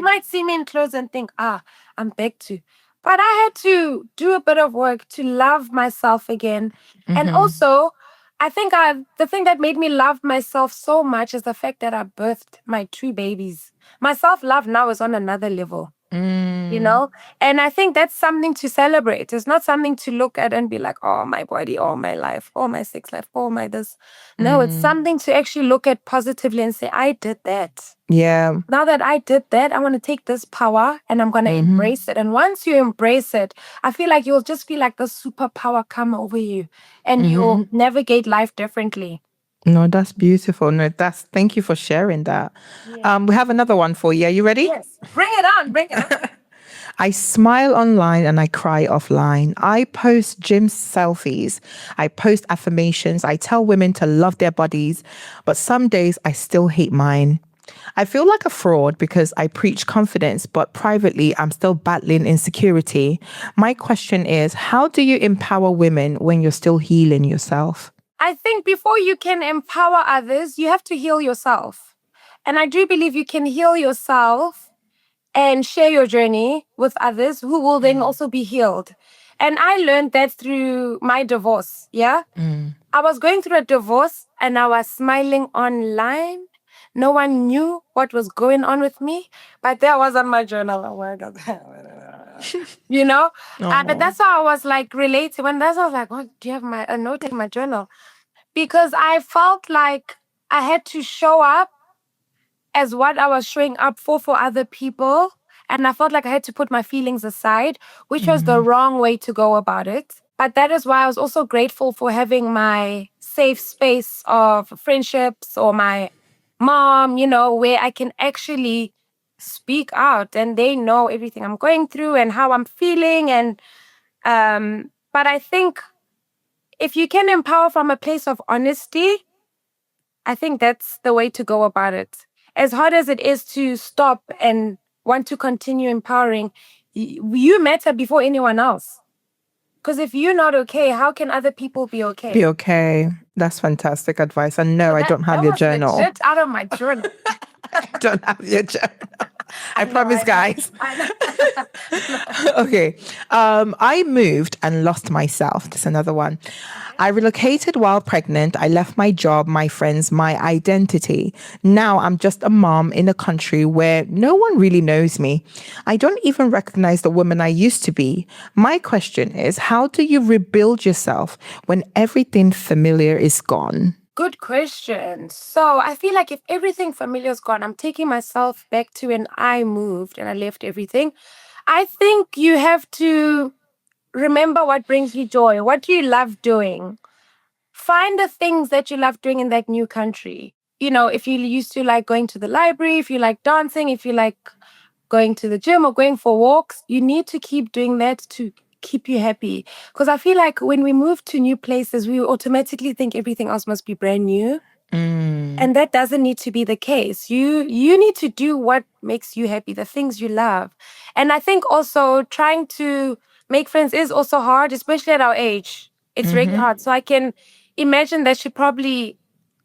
might see me in clothes and think, I'm back to. But I had to do a bit of work to love myself again. And also, I think the thing that made me love myself so much is the fact that I birthed my 2 babies. My self-love now is on another level, And I think that's something to celebrate. It's not something to look at and be like, oh, my body, oh, my life, oh, my sex life, oh, my this. No, it's something to actually look at positively and say, I did that. Yeah. Now that I did that, I want to take this power and I'm going to embrace it. And once you embrace it, I feel like you'll just feel like the superpower come over you and you'll navigate life differently. No, that's beautiful. No, thank you for sharing that. Yeah. We have another one for you. Are you ready? Yes. Bring it on. Bring it on. I smile online and I cry offline. I post gym selfies. I post affirmations. I tell women to love their bodies, but some days I still hate mine. I feel like a fraud because I preach confidence, but privately I'm still battling insecurity. My question is, how do you empower women when you're still healing yourself? I think before you can empower others, you have to heal yourself. And I do believe you can heal yourself and share your journey with others who will then also be healed. And I learned that through my divorce. Yeah. I was going through a divorce and I was smiling online. No one knew what was going on with me, but there was on my journal. But that's how I was like relating. When that's, I was like, oh, do you have a note in my journal? Because I felt like I had to show up as what I was showing up for other people. And I felt like I had to put my feelings aside, which was the wrong way to go about it. But that is why I was also grateful for having my safe space of friendships or my mom, where I can actually speak out and they know everything I'm going through and how I'm feeling. And but I think if you can empower from a place of honesty, I think that's the way to go about it. As hard as it is to stop and want to continue empowering, you matter before anyone else. Because if you're not okay, how can other people be okay? Be okay. That's fantastic advice. And no, I don't have your journal. Legit out of my journal. I don't have your journal. I promise, guys. Okay. I moved and lost myself. That's another one. I relocated while pregnant. I left my job, my friends, my identity. Now I'm just a mom in a country where no one really knows me. I don't even recognize the woman I used to be. My question is, how do you rebuild yourself when everything familiar is gone? Good question. So I feel like if everything familiar is gone, I'm taking myself back to when I moved and I left everything. I think you have to remember what brings you joy. What do you love doing? Find the things that you love doing in that new country. If you used to like going to the library, if you like dancing, if you like going to the gym or going for walks, you need to keep doing that to keep you happy. Because I feel like when we move to new places, we automatically think everything else must be brand new. And that doesn't need to be the case. You need to do what makes you happy, the things you love. And I think also trying to make friends is also hard, especially at our age. It's really hard. So I can imagine that she probably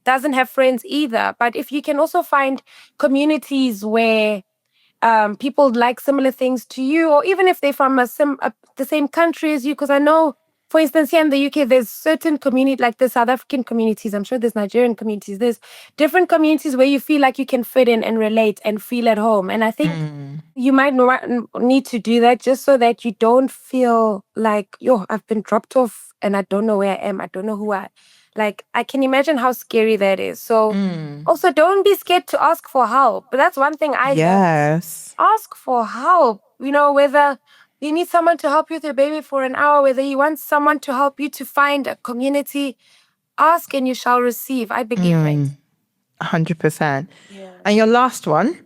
doesn't have friends either. But if you can also find communities where people like similar things to you, or even if they're from the same country as you, because I know, for instance, here in the UK, there's certain community, like the South African communities, I'm sure there's Nigerian communities, there's different communities where you feel like you can fit in and relate and feel at home. And I think you might need to do that just so that you don't feel like, I've been dropped off and I don't know where I am. I don't know who I Like, I can imagine how scary that is. So also don't be scared to ask for help. But that's one thing I learned. Yes. Ask for help. Whether you need someone to help you with your baby for an hour, whether you want someone to help you to find a community, ask and you shall receive. I believe that. 100%. And your last one,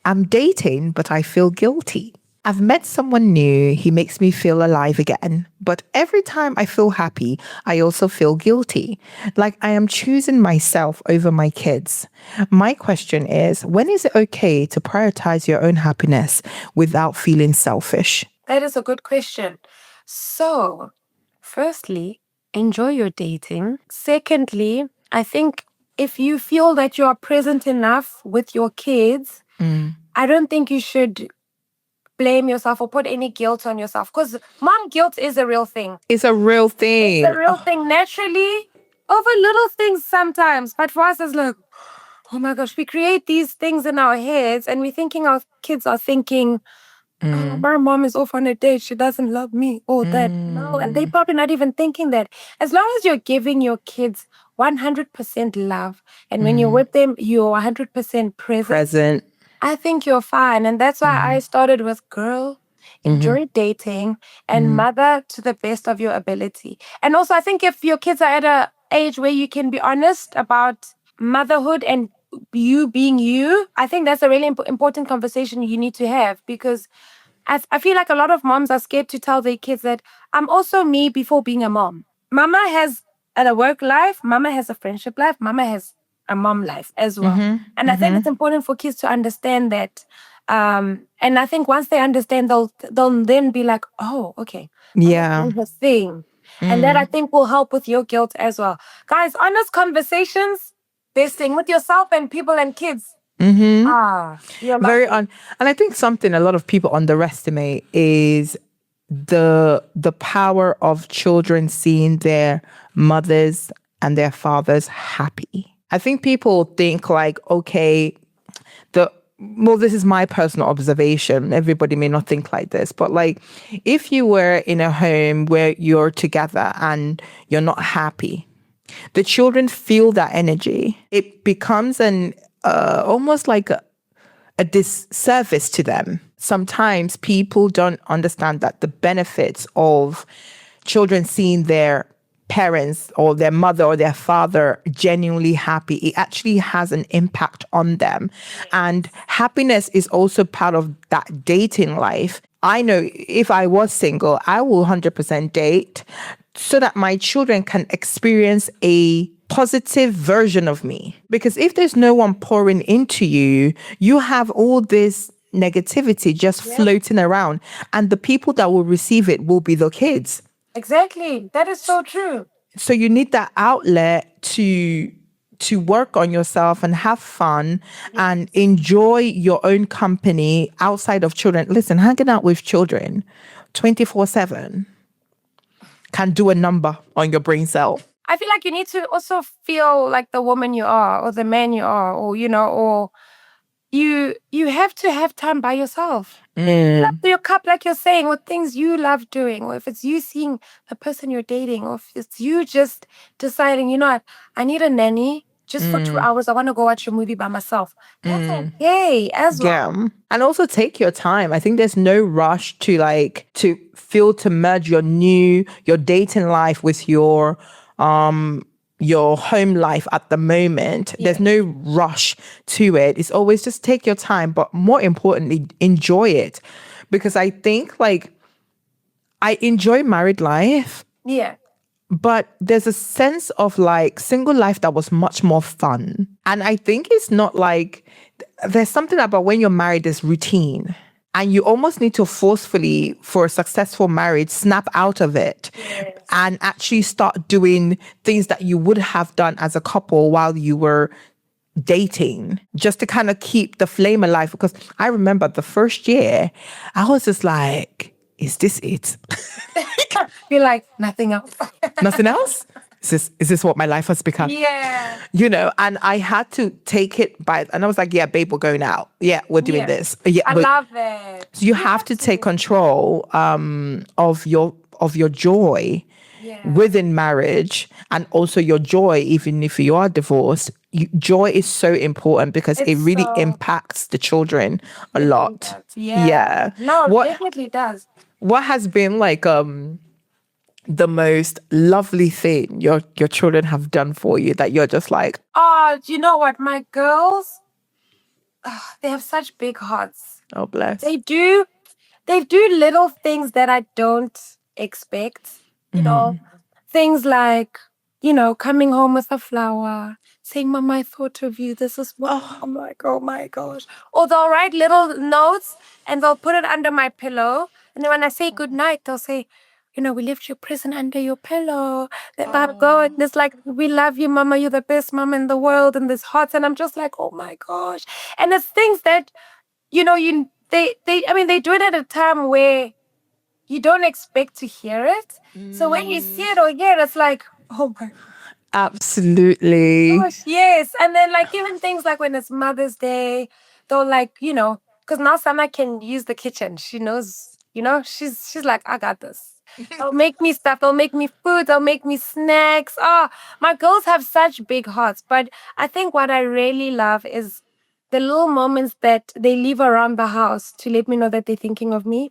I'm dating, but I feel guilty. I've met someone new. He makes me feel alive again. But every time I feel happy, I also feel guilty. Like I am choosing myself over my kids. My question is, when is it okay to prioritize your own happiness without feeling selfish? That is a good question. So, firstly, enjoy your dating. Secondly, I think if you feel that you are present enough with your kids, I don't think you should blame yourself or put any guilt on yourself, because mom guilt is a real thing. It's a real thing. It's a real thing naturally over little things sometimes. But for us, it's like, oh my gosh, we create these things in our heads and we're thinking our kids are thinking, oh, my mom is off on a date, she doesn't love me, or that. No, and they're probably not even thinking that. As long as you're giving your kids 100% love, and when you're with them, you're 100% present, I think you're fine. And that's why I started with girl, enjoy dating, and mother to the best of your ability. And also, I think if your kids are at a age where you can be honest about motherhood and you being you, I think that's a really important conversation you need to have, because I feel like a lot of moms are scared to tell their kids that I'm also me before being a mom. Mama has a work life, mama has a friendship life, mama has a mom life as well. And I think it's important for kids to understand that. And I think once they understand, they'll then be like, oh, okay. Yeah. That's the thing. And that I think will help with your guilt as well. Guys, honest conversations, best thing with yourself and people and kids. You're Very lucky. and I think something a lot of people underestimate is the power of children seeing their mothers and their fathers happy. I think people think like, okay, this is my personal observation. Everybody may not think like this, but like if you were in a home where you're together and you're not happy, the children feel that energy. It becomes an almost like a disservice to them. Sometimes people don't understand that the benefits of children seeing their parents or their mother or their father genuinely happy, it actually has an impact on them. And happiness is also part of that dating life. I know if I was single, I will 100% date so that my children can experience a positive version of me. Because if there's no one pouring into you, you have all this negativity just floating around, and the people that will receive it will be the kids. Exactly. That is so true. So you need that outlet to work on yourself and have fun and enjoy your own company outside of children. Listen, hanging out with children 24/7 can do a number on your brain cell. I feel like you need to also feel like the woman you are or the man you are, or or you have to have time by yourself. Fill up your cup, like you're saying, with things you love doing, or if it's you seeing the person you're dating, or if it's you just deciding, you know what, I need a nanny just for 2 hours. I want to go watch a movie by myself. That's okay as well. Yeah. And also take your time. I think there's no rush to merge your dating life with your home life at the moment. There's no rush to it. It's always just take your time, but more importantly, enjoy it. Because I think like I enjoy married life. Yeah. But there's a sense of like single life that was much more fun. And I think it's not like there's something about when you're married, there's routine. And you almost need to forcefully, for a successful marriage, snap out of it and actually start doing things that you would have done as a couple while you were dating, just to kind of keep the flame alive. Because I remember the first year, I was just like, is this it? You're like, nothing else. Nothing else? Is this what my life has become? Yeah. And I had to take it and I was like, yeah, babe, we're going out. Yeah, we're doing this. Yeah, I love that. So you have to take control of your joy. within marriage, and also your joy, even if you are divorced. Joy is so important because it really impacts the children a lot. Yeah. No, it definitely does. What has been like the most lovely thing your children have done for you that you're just like, Oh, do you know what? My girls, they have such big hearts. oh bless. They do little things that I don't expect. You know, things like, coming home with a flower, saying, Mama, I thought of you. This is what I'm like, oh my gosh. Or they'll write little notes and they'll put it under my pillow. And then when I say good night, they'll say, we left your present under your pillow. My God. And it's like, we love you, Mama. You're the best mama in the world. And this hearts. And I'm just like, oh my gosh. And it's things that, they do it at a time where you don't expect to hear it. So when you see it or hear it, it's like, oh my absolutely. gosh, yes. And then like even things like when it's Mother's Day, they'll like, because now Sana can use the kitchen. She knows, she's like, I got this. They'll make me stuff. They'll make me food. They'll make me snacks. Oh, my girls have such big hearts. But I think what I really love is the little moments that they leave around the house to let me know that they're thinking of me.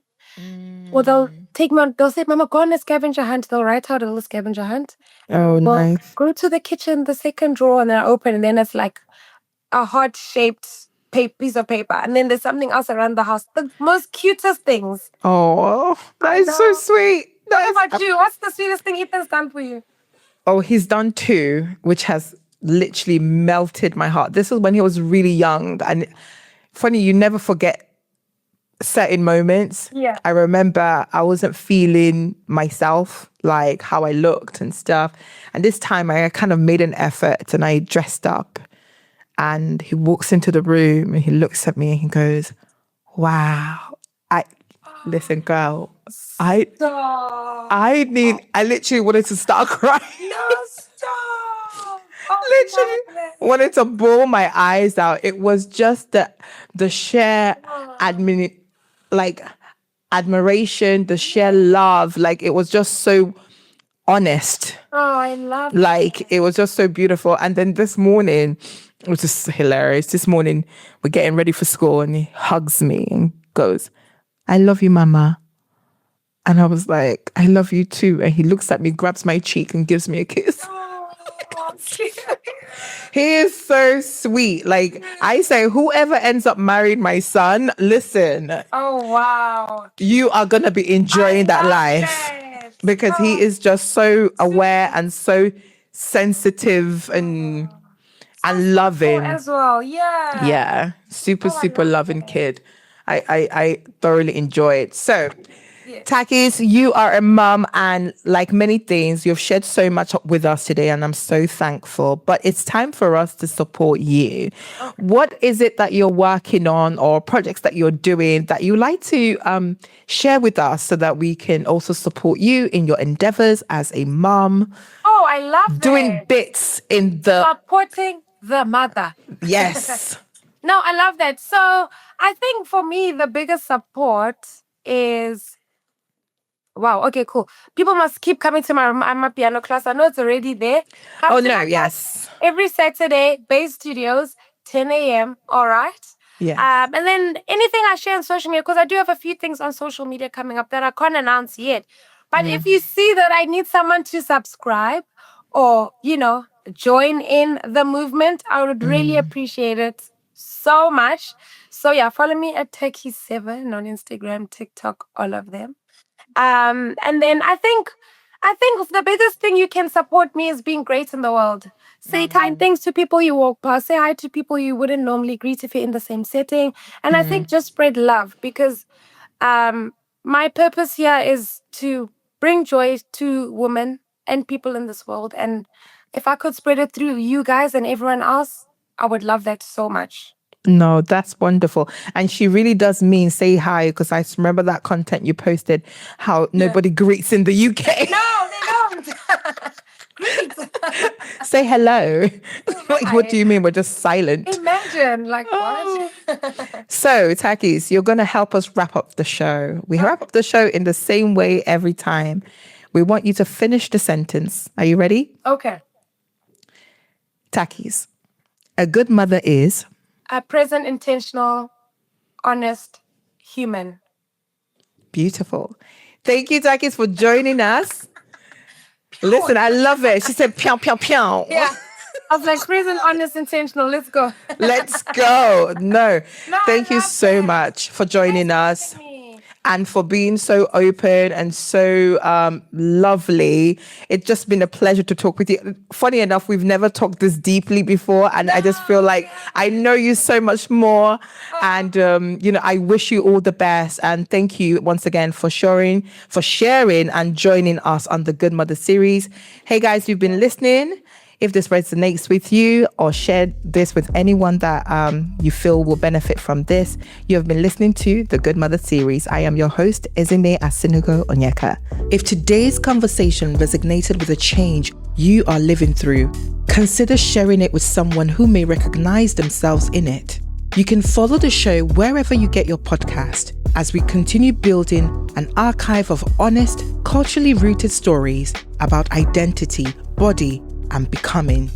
Or they'll take me on, they'll say, Mama, go on a scavenger hunt. They'll write out a little scavenger hunt. Oh, nice. Go to the kitchen, the second drawer, and then I open, and then it's like a heart-shaped piece of paper. And then there's something else around the house. The most cutest things. Oh, that is so sweet. What about you? What's the sweetest thing Ethan's done for you? Oh, he's done 2, which has literally melted my heart. This was when he was really young. And funny, you never forget certain moments. Yeah. I remember I wasn't feeling myself, like how I looked and stuff. And this time I kind of made an effort and I dressed up. And he walks into the room and he looks at me and he goes, wow. Listen, girl, I literally wanted to start crying. No, stop. Literally wanted to bawl my eyes out. It was just the sheer admiration, the sheer love. Like it was just so honest. Oh, I love it. It was just so beautiful. And then this morning, it was just hilarious. This morning, we're getting ready for school and he hugs me and goes, I love you, Mama. And I was like, I love you too. And he looks at me, grabs my cheek and gives me a kiss. He is so sweet. Like I say, whoever ends up marrying my son, listen. Oh, wow. You are going to be enjoying that life. Because he is just so aware and so sensitive and loving as well. Yeah, super loving kid. I thoroughly enjoy it. So Takkies, you are a mum, and like many things, you've shared so much with us today, and I'm so thankful. But it's time for us to support you. Okay. What is it that you're working on, or projects that you're doing that you like to share with us so that we can also support you in your endeavors as a mum? Oh, I love doing bits in the supporting the mother. Yes. No, I love that. So I think for me, the biggest support is, wow, okay, cool. People must keep coming to my piano class. I know it's already there. Yes. Every Saturday, Bay Studios, 10 a.m. All right. Yeah. And then anything I share on social media, because I do have a few things on social media coming up that I can't announce yet. But if you see that I need someone to subscribe or, join in the movement, I would really appreciate it so much. So yeah, follow me at Takkies7 on Instagram, TikTok, all of them. And then I think the biggest thing you can support me is being great in the world. Say kind things to people you walk past. Say hi to people you wouldn't normally greet if you're in the same setting. And I think just spread love, because my purpose here is to bring joy to women and people in this world. And if I could spread it through you guys and everyone else, I would love that so much. No, that's wonderful. And she really does mean say hi, because I remember that content you posted, how nobody greets in the UK. No, they don't. Greet. Say hello. Like, what do you mean? We're just silent. Imagine, what? So, Takkies, you're going to help us wrap up the show. We wrap up the show in the same way every time. We want you to finish the sentence. Are you ready? Okay. Takkies. A good mother is A present, intentional, honest human. beautiful. Thank you, Takkies, for joining us. Listen, I love it. She said, "Piao, piao, piao." Yeah. I was like, present, honest, intentional. Let's go. Let's go. No, No, thank I you love so it. much for joining Thanks us for having me. and for being so open and so lovely. It's just been a pleasure to talk with you. Funny enough, we've never talked this deeply before, and I just feel like I know you so much more. And I wish you all the best. And thank you once again for sharing and joining us on the Goodmother series. Hey guys, you've been listening. If this resonates with you, or share this with anyone that you feel will benefit from this, you have been listening to the Goodmother series. I am your host, Ezinne Asinugo-Onyeka. If today's conversation resonated with a change you are living through, consider sharing it with someone who may recognize themselves in it. You can follow the show wherever you get your podcast as we continue building an archive of honest, culturally rooted stories about identity, body, and becoming.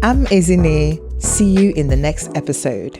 I'm Ezinne. See you in the next episode.